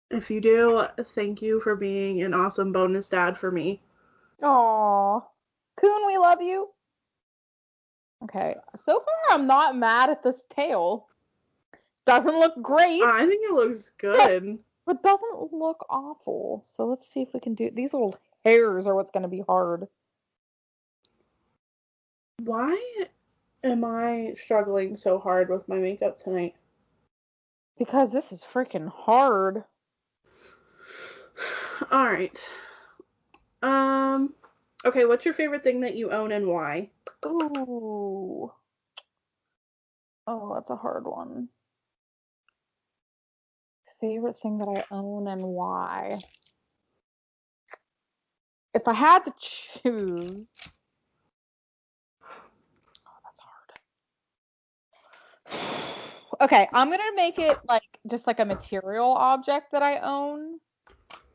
if you do, thank you for being an awesome bonus dad for me. Aw. Coon, we love you. Okay, so far I'm not mad at this tail. Doesn't look great. I think it looks good. But doesn't look awful. So let's see if we can do these little hairs are what's going to be hard. Why am I struggling so hard with my makeup tonight? Because this is freaking hard. All right. Okay, what's your favorite thing that you own and why? Ooh. Oh, that's a hard one. Favorite thing that I own and why? If I had to choose. Oh, that's hard. Okay, I'm gonna make it like just like a material object that I own.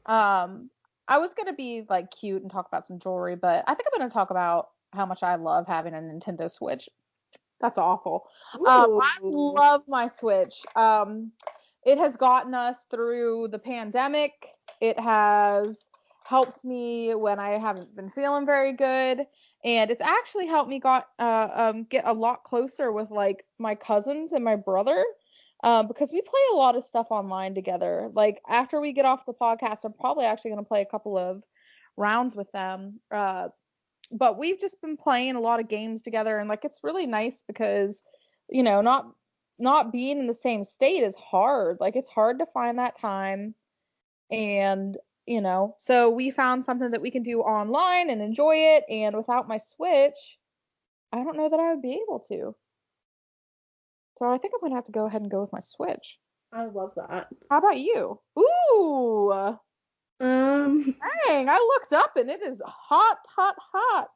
I was gonna be like cute and talk about some jewelry, but I think I'm gonna talk about how much I love having a Nintendo Switch. That's awful. I Ooh. love my Switch. It has gotten us through the pandemic. It has helped me when I haven't been feeling very good, and it's actually helped me get a lot closer with like my cousins and my brother. Because we play a lot of stuff online together. Like after we get off the podcast, I'm probably actually going to play a couple of rounds with them. But we've just been playing a lot of games together, and like it's really nice because not being in the same state is hard. Like it's hard to find that time, and so we found something that we can do online and enjoy it, and without my Switch I don't know that I would be able to. So I think I'm gonna have to go ahead and go with my Switch. I love that. How about you? Ooh, Um, dang, I looked up and it is hot, hot, hot.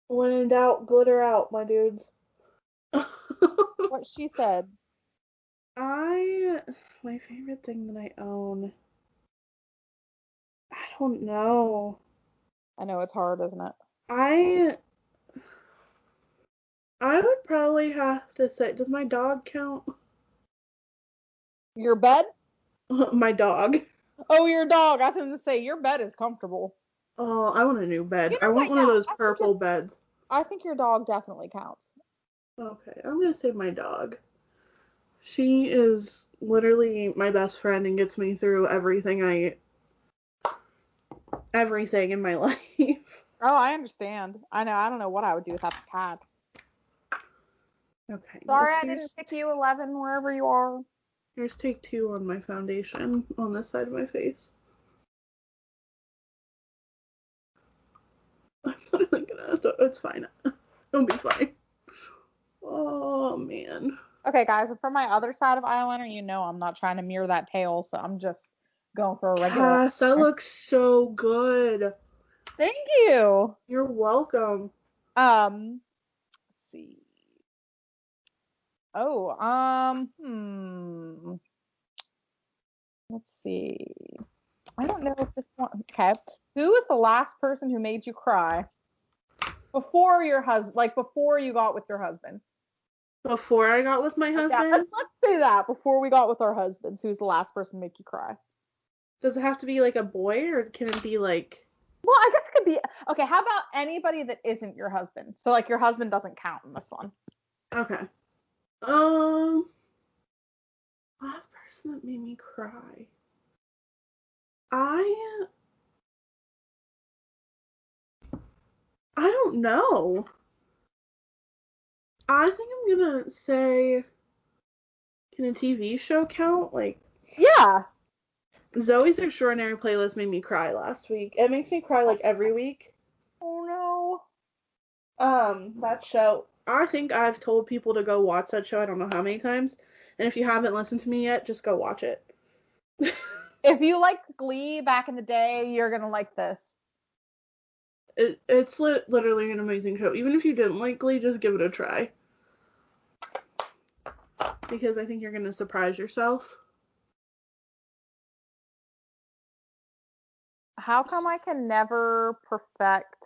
when in doubt, glitter out, my dudes. What she said. My favorite thing that I own, I don't know. I know it's hard, isn't it? I I would probably have to say, does my dog count? Your bed? My dog. Oh, your dog. I was going to say your bed is comfortable. Oh, I want a new bed. You I know want what? one Yeah, of those purple beds. I think your dog definitely counts. Okay, I'm gonna say my dog. She is literally my best friend and gets me through everything in my life. Oh, I understand. I know. I don't know what I would do without the cat. Okay. Sorry, I didn't pick you 11 wherever you are. Here's take 2 on my foundation on this side of my face. I'm literally gonna. It's fine. It'll be fine. Oh man. Okay, guys, and for my other side of eyeliner, I'm not trying to mirror that tail, so I'm just going for a regular. Cass, that looks so good. Thank you. You're welcome. Let's see. Oh, let's see. I don't know if this one. Okay, who was the last person who made you cry before your husband? Like before you got with your husband? Before I got with my husband? Yeah, let's say that before we got with our husbands. Who's the last person to make you cry? Does it have to be like a boy or can it be like? Well, I guess it could be. Okay, how about anybody that isn't your husband? So like your husband doesn't count in this one. Okay. Last person that made me cry. I don't know. I think I'm gonna say, can a TV show count? Like, Yeah. Zoe's Extraordinary Playlist made me cry last week. It makes me cry like every week. Oh no. That show. I think I've told people to go watch that show. I don't know how many times. And if you haven't listened to me yet, just go watch it. If you liked Glee back in the day, you're gonna like this. It's literally an amazing show. Even if you didn't like Glee, just give it a try. Because I think you're gonna surprise yourself. How come I can never perfect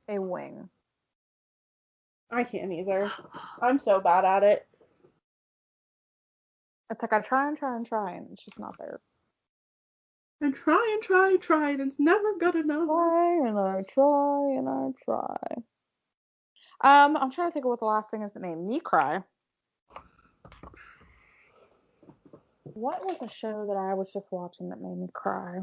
a wing? I can't either. I'm so bad at it. It's like I try and try and try, and it's just not there. And try and try and try, and it's never good enough. Try and I try and I try. I'm trying to think of what the last thing is that made me cry. What was a show that I was just watching that made me cry?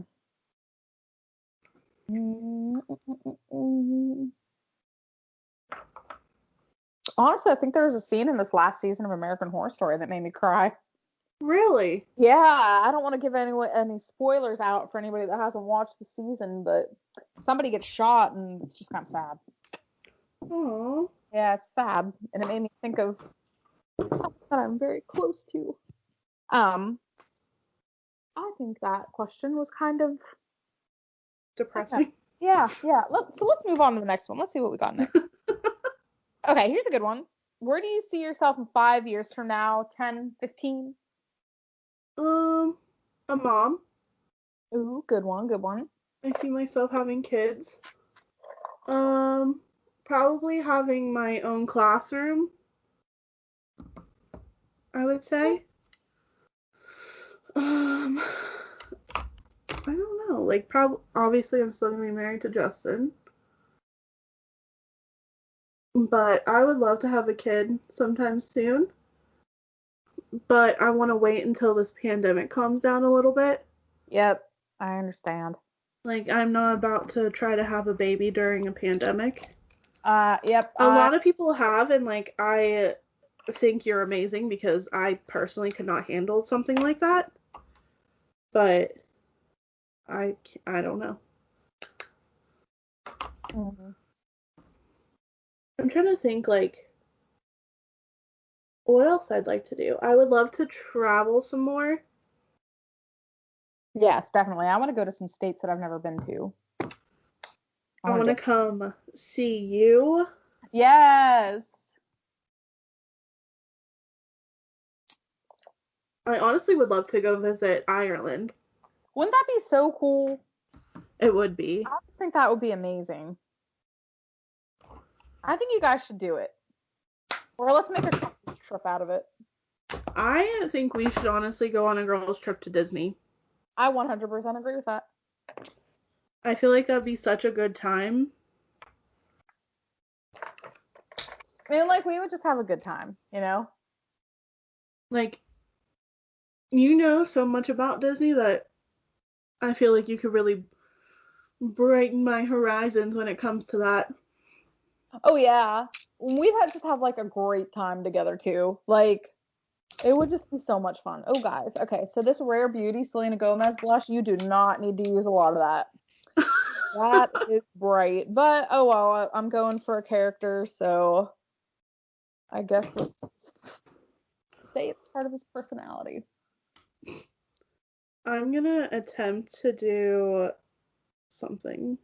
Honestly, I think there was a scene in this last season of American Horror Story that made me cry. Really? Yeah, I don't want to give any spoilers out for anybody that hasn't watched the season, but somebody gets shot and it's just kind of sad. Oh. Yeah, it's sad, and it made me think of someone that I'm very close to. Um, I think that question was kind of Depressing. yeah. Let's move on to the next one. Let's see what we got next. Okay, here's a good one. Where do you see yourself in 5 years from now? 10, 15? A mom. Ooh, good one, good one. I see myself having kids. Um, Probably having my own classroom, I would say. Um, I don't know. Like, obviously, I'm still gonna be married to Justin, but I would love to have a kid sometime soon. But I want to wait until this pandemic calms down a little bit. Yep, I understand. Like, I'm not about to try to have a baby during a pandemic. Yep, A lot of people have, and like, I think you're amazing because I personally could not handle something like that. But I don't know. mhm. I'm trying to think like what else I'd like to do. I would love to travel some more. Yes, definitely. I want to go to some states that I've never been to. I I want want to to get. come see you. Yes. I honestly would love to go visit Ireland. Wouldn't that be so cool? It would be. I think that would be amazing. I think you guys should do it. Or let's make a couples trip out of it. I think we should honestly go on a girls' trip to Disney. I 100% agree with that. I feel like that'd be such a good time. I mean, like, we would just have a good time, you know? Like, you know so much about Disney that I feel like you could really brighten my horizons when it comes to that. Oh, yeah. We'd have just have, like, a great time together, too. Like, it would just be so much fun. Oh, guys. Okay, so this Rare Beauty Selena Gomez blush, you do not need to use a lot of that. That is bright. But, oh, well, I'm going for a character, so I guess let's say it's part of his personality. I'm gonna attempt to do something.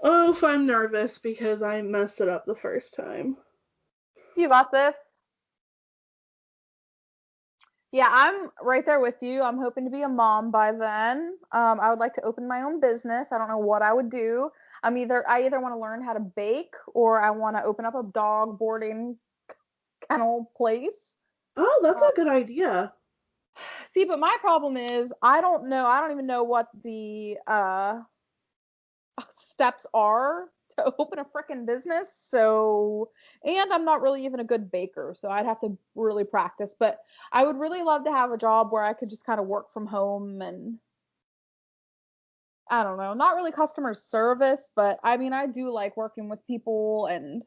Oh, if I'm nervous because I messed it up the first time. You got this. Yeah, I'm right there with you. I'm hoping to be a mom by then. I would like to open my own business. I don't know what I would do. I either want to learn how to bake or I want to open up a dog boarding kennel place. Oh, that's Uh, a good idea. See, but my problem is I don't know. I don't even know what the steps are to open a freaking business. So, and I'm not really even a good baker, so I'd have to really practice. But I would really love to have a job where I could just kind of work from home and I don't know, not really customer service, but I mean, I do like working with people and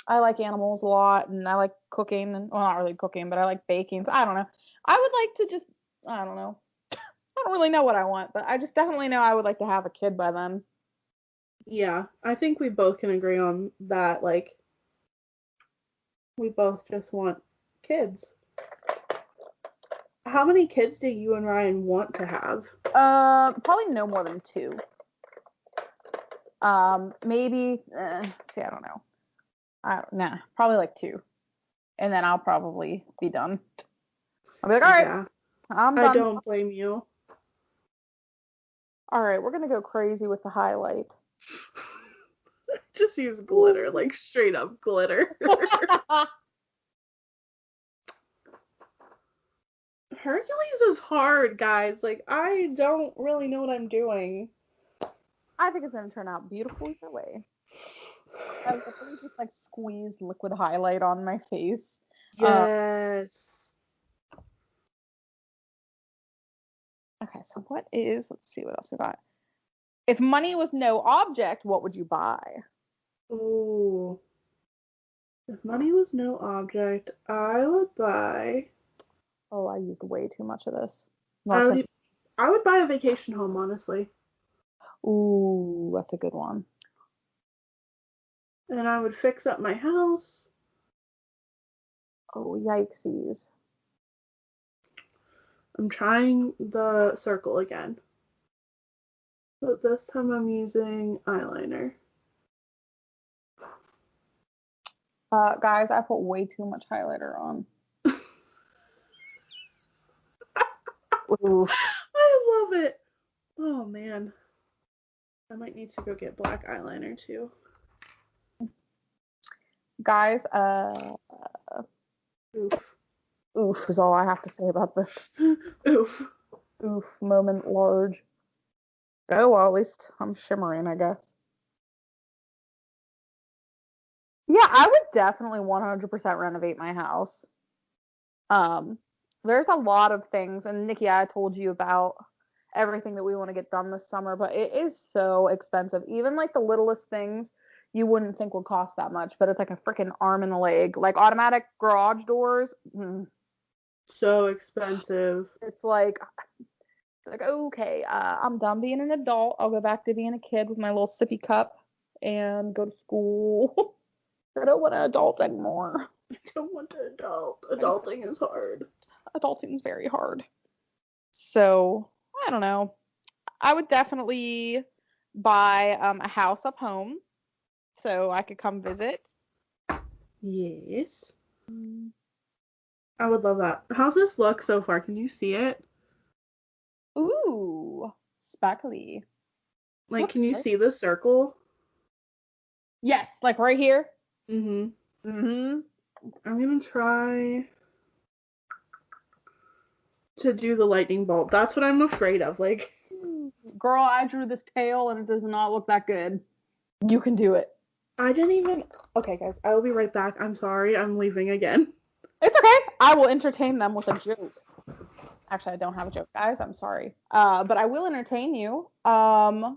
I like animals a lot and I like cooking and well, not really cooking, but I like baking. So I don't know. I would like to just, I don't know. I don't really know what I want, but I just definitely know I would like to have a kid by then. Yeah, I think we both can agree on that. Like, we both just want kids. How many kids do you and Ryan want to have? Probably no more than two. Maybe, see, I don't know. Nah, probably like two. And then I'll probably be done. I'll be like, all right, Yeah, I'm I done. don't blame you. All right, we're gonna go crazy with the highlight. Just use glitter, like straight up glitter. Hercules is hard, guys. Like, I don't really know what I'm doing. I think it's gonna turn out beautiful either way. I literally just like squeezed liquid highlight on my face. Uh, Yes. Okay, so let's see what else we got. If money was no object, what would you buy? Ooh. If money was no object, I would buy. Oh, I used way too much of this. I Lots of. would. I would buy a vacation home, honestly, Ooh, that's a good one. and I would fix up my house. Oh, yikesies. I'm trying the circle again, but this time I'm using eyeliner. Guys, I put way too much highlighter on. Ooh. I love it. Oh man, I might need to go get black eyeliner too. Guys, Oof. oof is all I have to say about this. Oof. Oof moment large. Oh, well, at least I'm shimmering, I guess. Yeah, I would definitely 100% renovate my house. Um, there's a lot of things, and Nikki, I told you about everything that we want to get done this summer, but it is so expensive. Even like the littlest things you wouldn't think would cost that much, but it's like a freaking arm and a leg. Like automatic garage doors, So expensive. it's like okay, I'm done being an adult. I'll go back to being a kid with my little sippy cup and go to school. I don't want to adult anymore. I don't want to adult. I just Adulting is hard. adulting is very hard. So I don't know. I would definitely buy a house up home so I could come visit. Yes. Mm. I would love that. How's this look so far? Can you see it? Ooh, sparkly. Like, Looks can you good. see the circle? Yes, like right here. Mm-hmm. Mm-hmm. I'm gonna try to do the lightning bolt. That's what I'm afraid of. Like, Girl, I drew this tail and it does not look that good. You can do it. I didn't even. Okay, guys, I will be right back. I'm sorry. I'm leaving again. It's okay. I will entertain them with a joke. Actually, I don't have a joke, guys. I'm sorry. But I will entertain you. I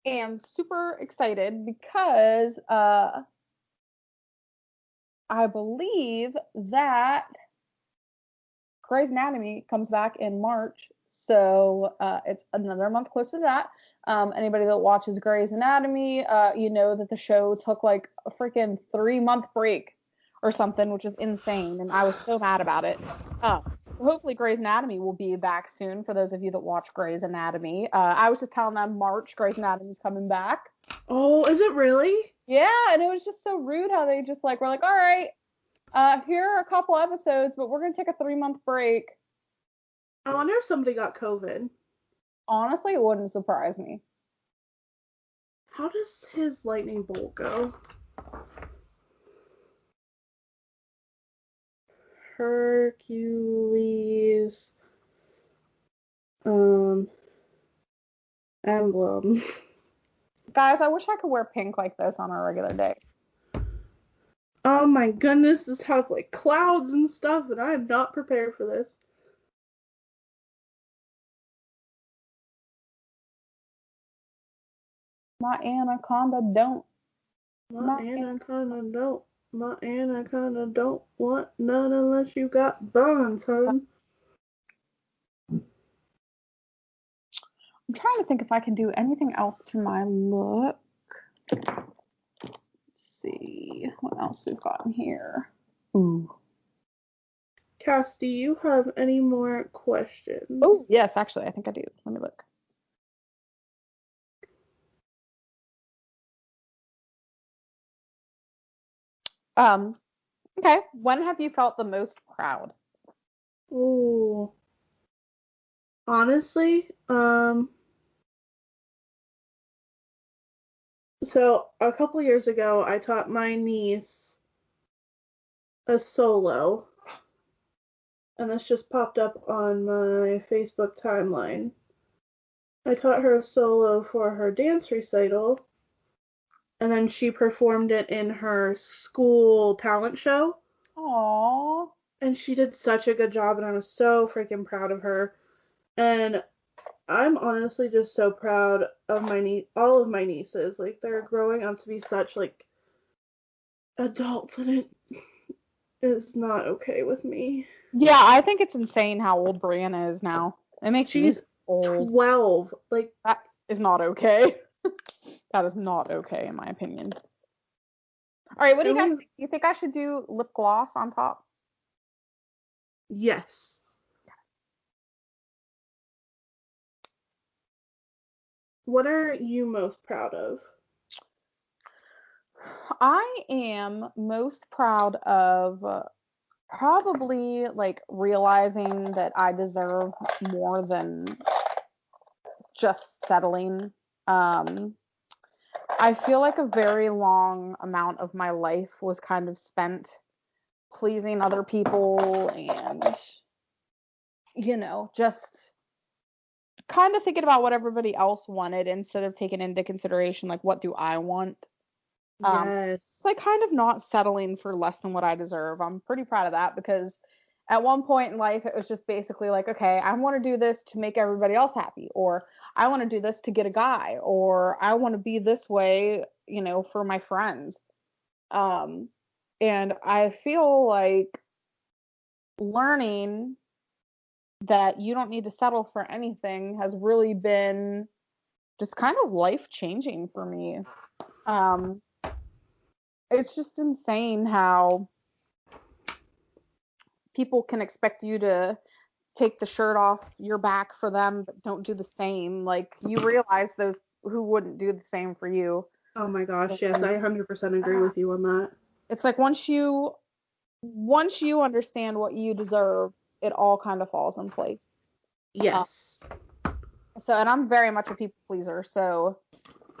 am super excited because I believe that Grey's Anatomy comes back in March, so it's another month closer to that. Anybody that watches Grey's Anatomy, you know that the show took like a freaking 3 month break or something, which is insane, and I was so mad about it. Hopefully Grey's Anatomy will be back soon for those of you that watch Grey's Anatomy. I was just telling them March Grey's Anatomy's coming back. Oh, is it really? Yeah, and it was just so rude how they just like were like, all right, here are a couple episodes, but we're gonna take a 3 month break. I wonder if somebody got COVID. Honestly, it wouldn't surprise me. How does his lightning bolt go? Hercules emblem. Guys, I wish I could wear pink like this on a regular day. Oh my goodness, this has like clouds and stuff, and I am not prepared for this. My anaconda don't. My anaconda don't. My anaconda don't want none unless you got buns, hun. I'm trying to think if I can do anything else to my look. Let's see what else we've got in here. Ooh. Cass, do you have any more questions? Oh, yes, actually, I think I do. Let me look. Okay. When have you felt the most proud? Ooh. Honestly, so a couple years ago, I taught my niece a solo, and this just popped up on my Facebook timeline. I taught her a solo for her dance recital, and then she performed it in her school talent show. Aww. and she did such a good job, and I was so freaking proud of her. And I'm honestly just so proud of all of my nieces. Like, they're growing up to be such, like, adults, and it is not okay with me. Yeah, I think it's insane how old Brianna is now. It makes me She's old. 12. Like, That is not okay. That is not okay, in my opinion. All right, what do you and guys we, think? You think I should do lip gloss on top? yes. What are you most proud of? I am most proud of probably like realizing that I deserve more than just settling. Um, I feel like a very long amount of my life was kind of spent pleasing other people and, just kind of thinking about what everybody else wanted instead of taking into consideration, like, what do I want? Yes. It's like kind of not settling for less than what I deserve. I'm pretty proud of that because at one point in life, it was just basically like, okay, I want to do this to make everybody else happy, or I want to do this to get a guy, or I want to be this way, for my friends. Um, and I feel like learning that you don't need to settle for anything has really been just kind of life changing for me. Um, it's just insane how people can expect you to take the shirt off your back for them, but don't do the same. Like, you realize those who wouldn't do the same for you. Oh my gosh, yes, And I 100% agree with you on that. it's like once you understand what you deserve, it all kind of falls in place. Uh, Yes. and I'm very much a people pleaser, so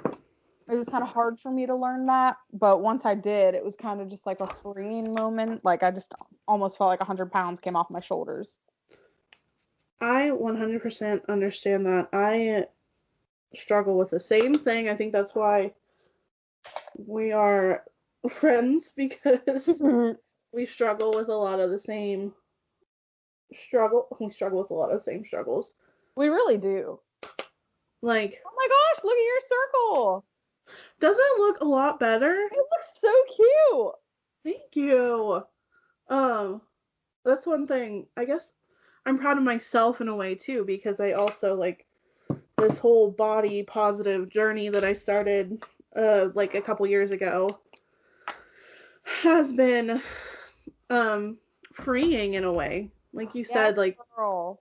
it was kind of hard for me to learn that. But once I did, it was kind of just like a freeing moment. Like, I just almost felt like 100 pounds came off my shoulders. I 100% understand that. I struggle with the same thing. I think that's why we are friends, because we struggle with a lot of the same we struggle with a lot of the same struggles. We really do. Like, Oh my gosh, look at your circle. doesn't it look a lot better? It looks so cute. Thank you. Um, that's one thing. I guess I'm proud of myself in a way too, because I also, like, this whole body positive journey that I started like a couple years ago has been freeing in a way. Like you Yes, said, like, girl.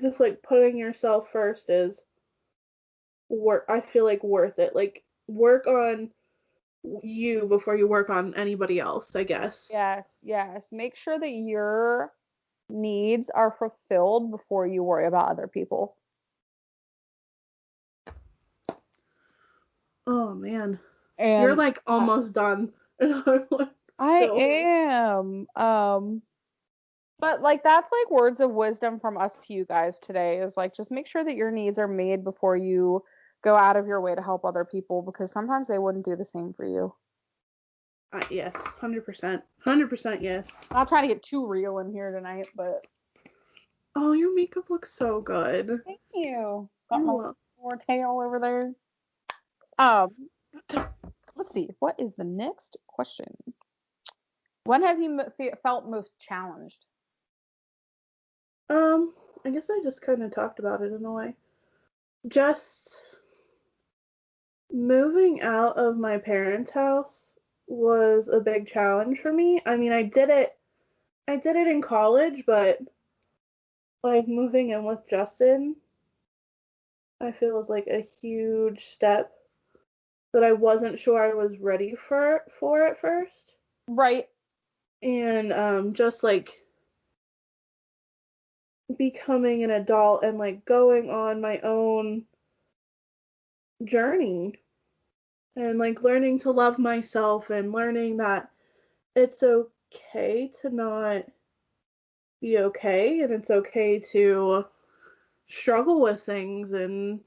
just like putting yourself first is work. I feel like worth it. Like, work on you before you work on anybody else, I guess. Yes, yes. Make sure that your needs are fulfilled before you worry about other people. Oh man, you're And like almost done, and I'm like I still. am. But like that's like words of wisdom from us to you guys today is like just make sure that your needs are made before you go out of your way to help other people because sometimes they wouldn't do the same for you. Yes, 100%, 100% yes. I'm not trying to get too real in here tonight, but Oh, your makeup looks so good. thank you. Got You're my welcome. more tail over there. Um, let's see. What is the next question? When have you felt most challenged? I guess I just kind of talked about it in a way. Just moving out of my parents' house was a big challenge for me. I mean, I did it in college, but like moving in with Justin, I feel was like a huge step that I wasn't sure I was ready for at first. Right. And just like becoming an adult and like going on my own journey and like learning to love myself and learning that it's okay to not be okay, and it's okay to struggle with things. And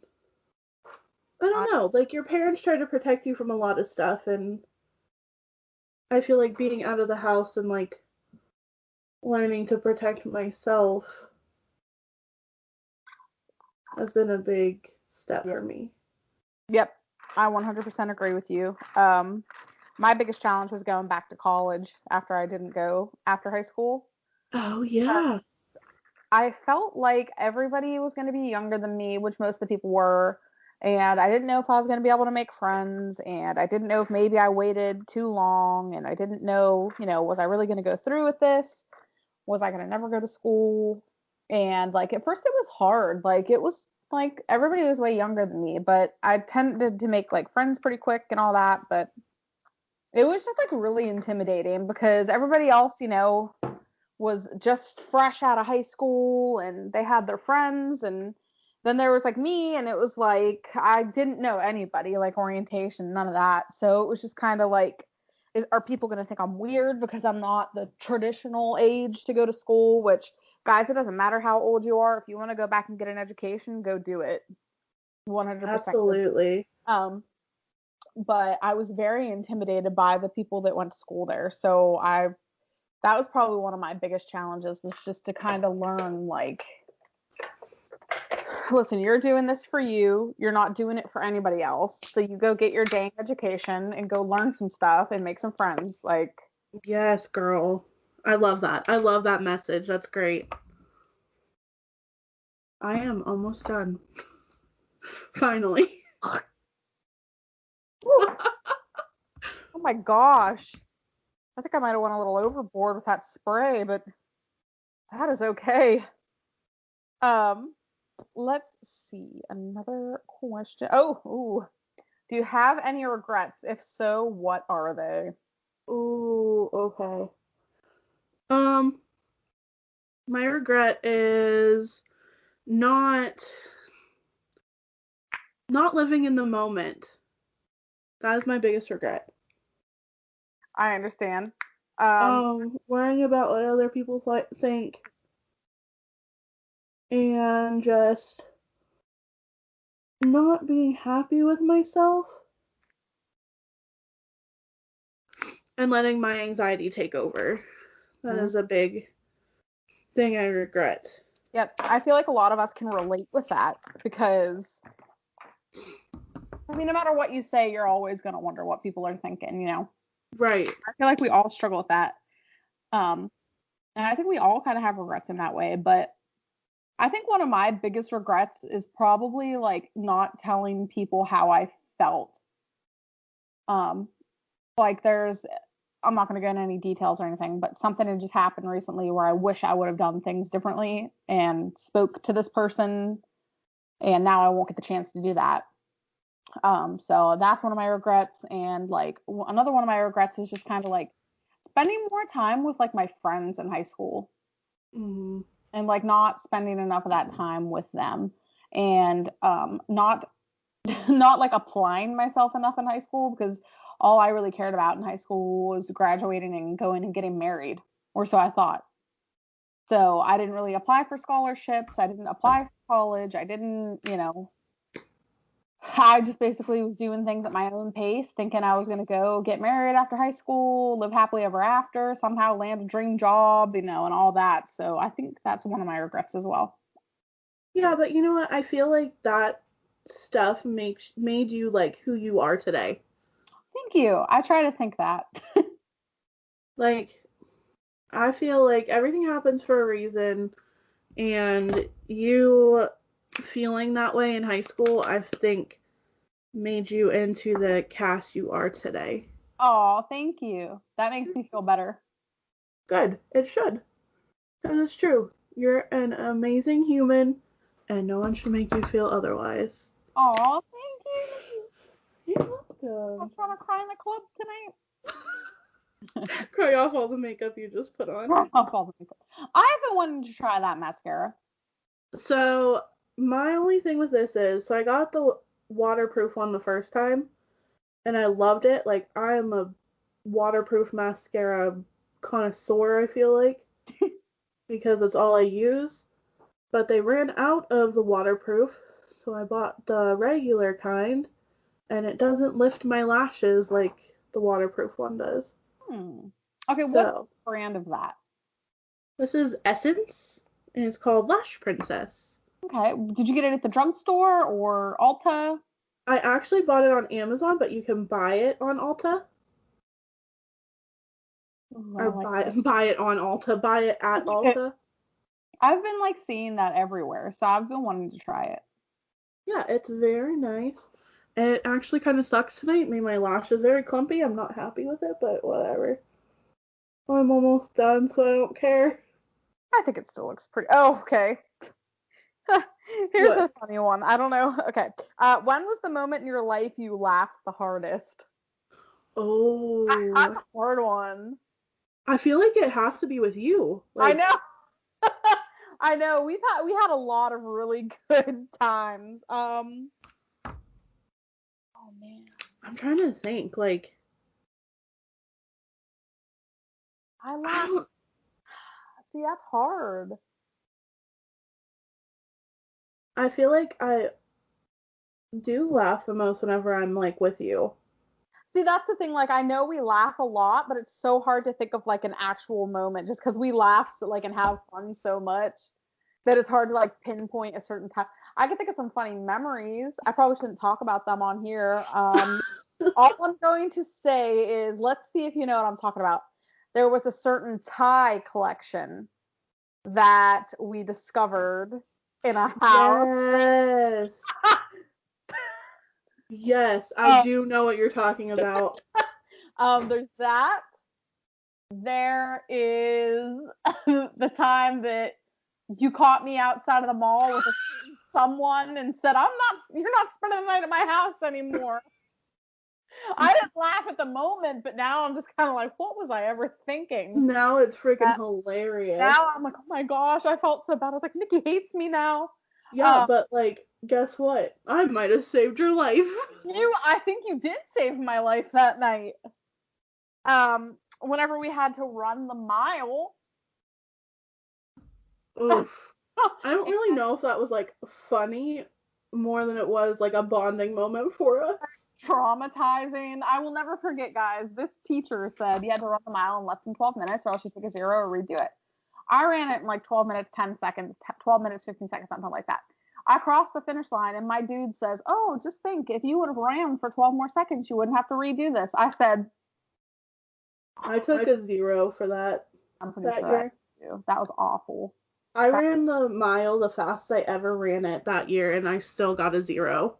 I I, don't know, like, your parents try to protect you from a lot of stuff, and I feel like being out of the house and like learning to protect myself has been a big step Yep. for me. Yep. I 100% agree with you. My biggest challenge was going back to college after I didn't go after high school. Oh, yeah. I felt like everybody was going to be younger than me, which most of the people were. And I didn't know if I was going to be able to make friends. And I didn't know if maybe I waited too long. And I didn't know, was I really going to go through with this? Was I going to never go to school? And like at first it was hard. Like it was like everybody was way younger than me, but I tended to make like friends pretty quick and all that. But it was just like really intimidating because everybody else, was just fresh out of high school and they had their friends, and then there was like me, and it was like I didn't know anybody, like orientation, none of that. So it was just kind of like, are people going to think I'm weird because I'm not the traditional age to go to school? Which, guys, it doesn't matter how old you are. If you want to go back and get an education, go do it. 100% go do Absolutely. it. But I was very intimidated by the people that went to school there. So that was probably one of my biggest challenges, was just to kind of learn, like, listen, you're doing this for you. You're not doing it for anybody else. So you go get your dang education and go learn some stuff and make some friends. Like, Yes, girl. I love that. I love that message. That's great. I am almost done. Finally. oh my gosh. I think I might have went a little overboard with that spray, but that is okay. Um, let's see. Another question. Oh, ooh. Do you have any regrets? If so, what are they? Ooh, okay. Um, my regret is not not living in the moment. That is my biggest regret. I understand. Um, Worrying about what other people think and just not being happy with myself and letting my anxiety take over. That mhm. is a big thing I regret. Yep. I feel like a lot of us can relate with that because, I mean, no matter what you say, you're always going to wonder what people are thinking. Right. I feel like we all struggle with that. Um, and I think we all kind of have regrets in that way. But I think one of my biggest regrets is probably like not telling people how I felt. Um, like I'm not going to go into any details or anything, but something had just happened recently where I wish I would have done things differently and spoke to this person, and now I won't get the chance to do that. So that's one of my regrets. And like another one of my regrets is just kind of like spending more time with like my friends in high school, Mm-hmm. and like not spending enough of that time with them, and not not like applying myself enough in high school, because all I really cared about in high school was graduating and going and getting married, or so I thought. So I didn't really apply for scholarships. I didn't apply for college. I didn't, I just basically was doing things at my own pace, thinking I was going to go get married after high school, live happily ever after, somehow land a dream job, and all that. So I think that's one of my regrets as well. Yeah, but you know what? I feel like that stuff made you like who you are today. Thank you. I try to think that. Like I feel like everything happens for a reason, and you feeling that way in high school, I think made you into the cast you are today. Oh, thank you. That makes me feel better. Good. It should. That is true. You're an amazing human, and no one should make you feel otherwise. Oh, thank you. You're I'm welcome. trying to cry in the club tonight. Cry off all the makeup you just put on. I've been wanting to try that mascara. So, my only thing with this is, so I got the waterproof one the first time, and I loved it. Like, I am a waterproof mascara connoisseur, I feel like, because it's all I use. But they ran out of the waterproof, so I bought the regular kind, and it doesn't lift my lashes like the waterproof one does. Hmm. Okay, what's the So, brand of that? This is Essence, and it's called Lash Princess. Okay. Did you get it at the drugstore or Ulta? I actually bought it on Amazon, but you can buy it on Ulta. Ooh, I Or like buy it on Ulta. Buy it at it. Ulta. I've been like seeing that everywhere, so I've been wanting to try it. Yeah, it's very nice. It actually kind of sucks tonight. It made my lashes very clumpy. I'm not happy with it, but whatever. I'm almost done, so I don't care. I think it still looks pretty. Oh, okay. Here's a What? funny one. I don't know. Okay. When was the moment in your life you laughed the hardest? That's Oh, a hard one. I feel like it has to be with you. I Like, know. I know. We had a lot of really good times. Oh man. I'm trying to think. Like, I I laughed. don't. See, that's hard. I feel like I do laugh the most whenever I'm like with you. See, that's the thing. Like, I know we laugh a lot, but it's so hard to think of like an actual moment just because we laugh so, like and have fun so much that it's hard to like pinpoint a certain time. I can think of some funny memories. I probably shouldn't talk about them on here. All I'm going to say is, let's see if you know what I'm talking about. There was a certain tie collection that we discovered in a house. Yes. Yes, I Um, do know what you're talking about. there's that. There is the time that you caught me outside of the mall with someone and said, you're not spending the night at my house anymore. I didn't laugh at the moment, but now I'm just kind of like, what was I ever thinking? Now it's freaking That hilarious. now I'm like, oh my gosh, I felt so bad. I was like, Nikki hates me now. Yeah, Um, but like, guess what? I might have saved your life. I think you did save my life that night. Whenever we had to run the mile, Oof. I don't really know if that was like funny more than it was like a bonding moment for us. traumatizing. I will never forget, guys. This teacher said you had to run the mile in less than 12 minutes or else you take a zero or redo it. I ran it in like 12 minutes, 10 seconds, 12 minutes, 15 seconds, something like that. I crossed the finish line and my dude says, "Oh, just think if you would have ran for 12 more seconds, you wouldn't have to redo this." I said, I took a zero for that I'm pretty that sure I year. do. That was awful. I That, ran the mile the fastest I ever ran it that year, and I still got a zero.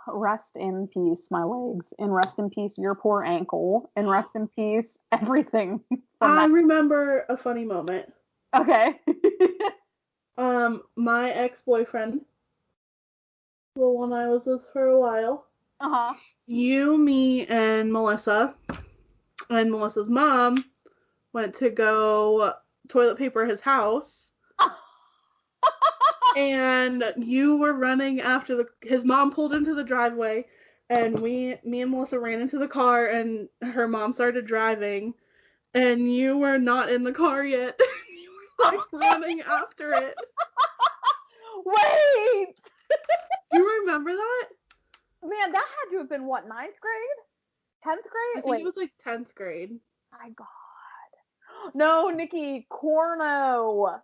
rest in peace, my legs, and rest in peace, your poor ankle, and rest in peace, everything from I that. remember a funny moment. Okay. My ex-boyfriend, the one I was with for a while, Uh-huh. you, me, and Melissa's mom went to go toilet paper his house, and you were running after his mom pulled into the driveway, and me and Melissa ran into the car, and her mom started driving, and you were not in the car yet. You were like running after it. Wait, Do you remember that? man, that had to have been what, ninth grade? 10th I grade? think it Wait, was like 10th grade. my God. No, Nikki, Corno.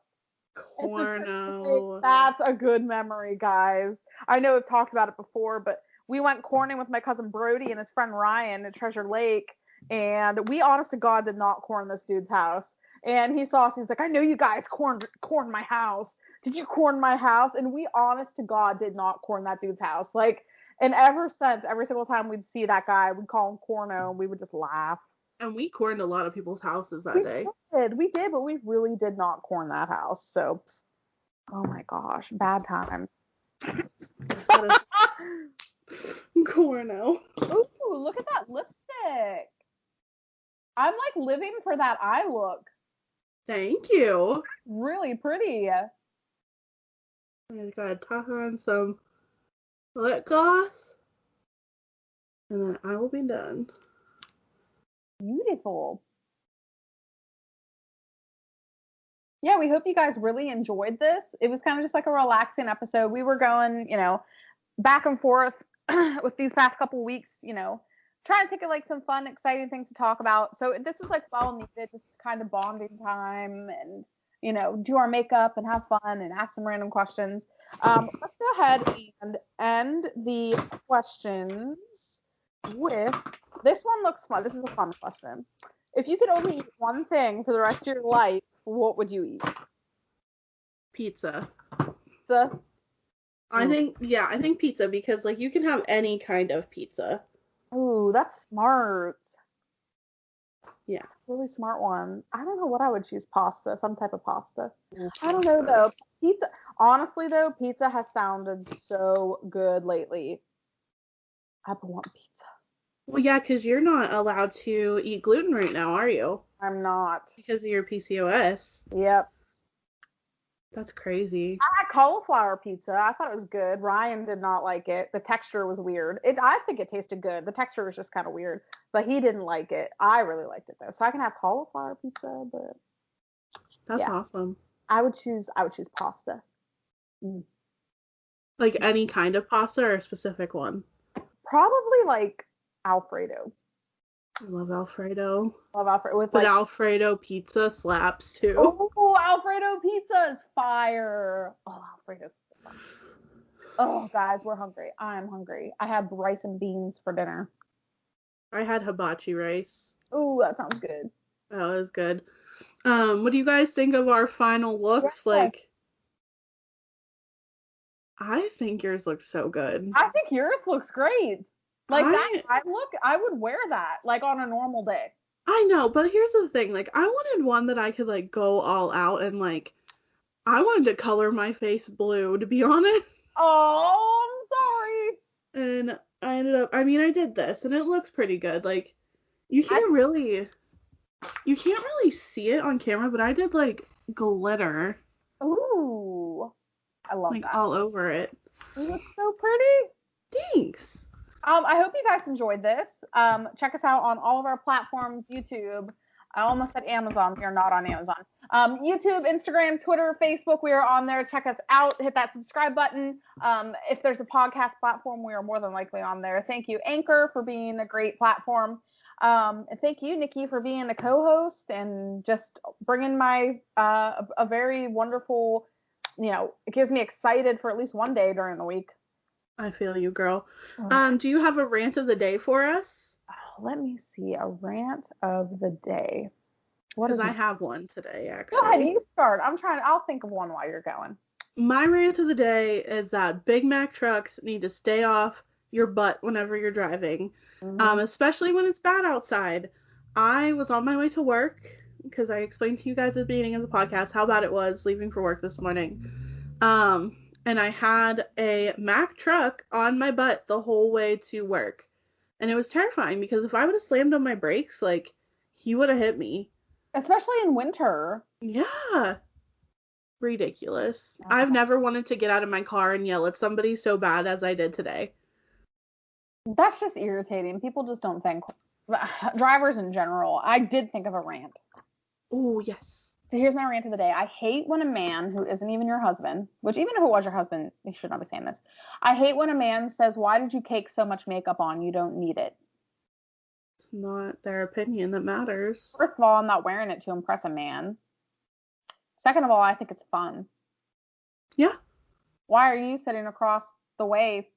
It's a good mistake. Corno. That's a good memory, guys. I know we've talked about it before, but we went corning with my cousin Brody and his friend Ryan at Treasure Lake, and we, honest to God, did not corn this dude's house. And he saw us. He's like, "I know you guys corned my house. Did you corn my house?" And we, honest to God, did not corn that dude's house. Like, and ever since, every single time we'd see that guy, we'd call him Corno, and we would just laugh. And we corned a lot of people's houses that We day. we did, but we really did not corn that house. So, oh my gosh, bad times. Corno. Ooh, look at that lipstick. I'm like living for that eye look. Thank you. Really pretty. I just gotta tuck on some lip gloss, and then I will be done. Beautiful. Yeah, we hope you guys really enjoyed this. It was kind of just like a relaxing episode. We were going, back and forth with these past couple weeks, trying to think of like some fun, exciting things to talk about. So this is like well needed, just kind of bonding time and, you know, do our makeup and have fun and ask some random questions. Let's go ahead and end the questions with this one. Looks fun. This is a fun question. If you could only eat one thing for the rest of your life, what would you eat? Pizza. Pizza? I think pizza, because like you can have any kind of pizza. Ooh, that's smart. Yeah. That's a really smart one. I don't know what I would choose. Pasta, some type of pasta. Ooh, I don't know though. Pizza. Honestly though, pizza has sounded so good lately. I want pizza. Well, yeah, because you're not allowed to eat gluten right now, are you? I'm not. Because of your PCOS. Yep. That's crazy. I had cauliflower pizza. I thought it was good. Ryan did not like it. The texture was weird. I think it tasted good. The texture was just kind of weird, but he didn't like it. I really liked it though. So I can have cauliflower pizza, but That's awesome. I would choose pasta. Like any kind of pasta or a specific one? Probably like Alfredo. I love Alfredo. Love Alfredo with But like Alfredo pizza slaps too. Oh, Alfredo pizza is fire. Oh, Alfredo. Oh, guys, we're hungry. I'm hungry. I had rice and beans for dinner. I had hibachi rice. Oh, that sounds good. That was good. What do you guys think of our final looks? Yeah. Like, I think yours looks so good. I think yours looks great. Like I would wear that like on a normal day. I know, but here's the thing. Like, I wanted one that I could like go all out and like, I wanted to color my face blue, to be honest. Oh, I'm sorry. And I did this and it looks pretty good. Like, you can't really see it on camera, but I did like glitter. Ooh. I love like that. all over it. You look so pretty. Thanks. I hope you guys enjoyed this. Check us out on all of our platforms. YouTube. I almost said Amazon. We are not on Amazon. YouTube, Instagram, Twitter, Facebook. We are on there. Check us out. Hit that subscribe button. If there's a podcast platform, we are more than likely on there. Thank you, Anchor, for being a great platform. And thank you, Nikki, for being a co-host and just bringing my a very wonderful, it gives me excited for at least one day during the week. I feel you, girl. Do you have a rant of the day for us? Oh, let me see. A rant of the day. Because I have one today, actually. Go ahead, you start. I'll think of one while you're going. My rant of the day is that Big Mac trucks need to stay off your butt whenever you're driving, especially when it's bad outside. I was on my way to work because I explained to you guys at the beginning of the podcast how bad it was leaving for work this morning. And I had a Mack truck on my butt the whole way to work. And it was terrifying because if I would have slammed on my brakes, like, he would have hit me. Especially in winter. Yeah. Ridiculous. I've never wanted to get out of my car and yell at somebody so bad as I did today. That's just irritating. People just don't think. Drivers in general. I did think of a rant. Oh, yes. So here's my rant of the day. I hate when a man who isn't even your husband, which even if it was your husband, you should not be saying this. I hate when a man says, "Why did you cake so much makeup on? You don't need it." It's not their opinion that matters. First of all, I'm not wearing it to impress a man. Second of all, I think it's fun. Yeah. Why are you sitting across the way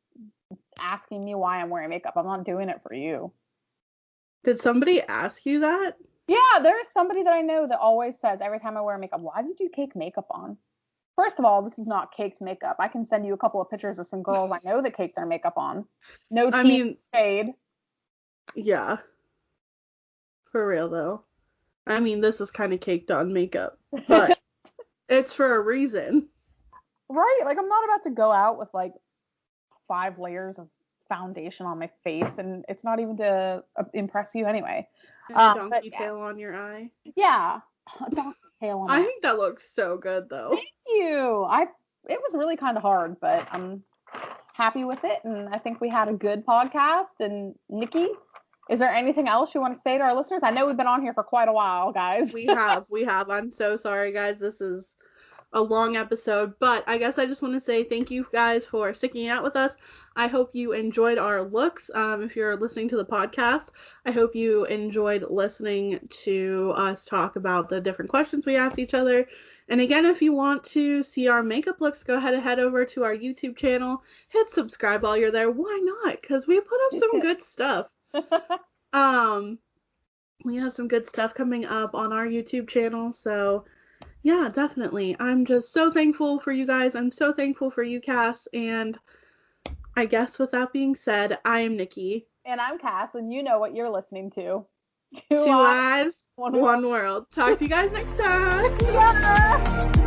asking me why I'm wearing makeup? I'm not doing it for you. Did somebody ask you that? Yeah, there's somebody that I know that always says every time I wear makeup, "Why did you cake makeup on?" First of all, this is not caked makeup. I can send you a couple of pictures of some girls I know that cake their makeup on. No shade. Yeah. For real, though. I mean, this is kind of caked on makeup, but it's for a reason. Right? Like, I'm not about to go out with, like, 5 layers of foundation on my face, and it's not even to impress you anyway. And a donkey tail on your eye. Yeah. A donkey tail on my eye. I think that looks so good, though. Thank you. It was really kind of hard, but I'm happy with it, and I think we had a good podcast. And Nikki, is there anything else you want to say to our listeners? I know we've been on here for quite a while, guys. We have. I'm so sorry, guys. This is a long episode, but I guess I just want to say thank you guys for sticking out with us. I hope you enjoyed our looks. If you're listening to the podcast, I hope you enjoyed listening to us talk about the different questions we asked each other. And again, if you want to see our makeup looks, go ahead and head over to our YouTube channel. Hit subscribe while you're there. Why not? Because we put up some good stuff. We have some good stuff coming up on our YouTube channel, so yeah, definitely. I'm just so thankful for you guys. I'm so thankful for you, Cass. And I guess with that being said, I am Nikki. And I'm Cass, and you know what you're listening to. Two Lives, One World. Talk to you guys next time. Yeah.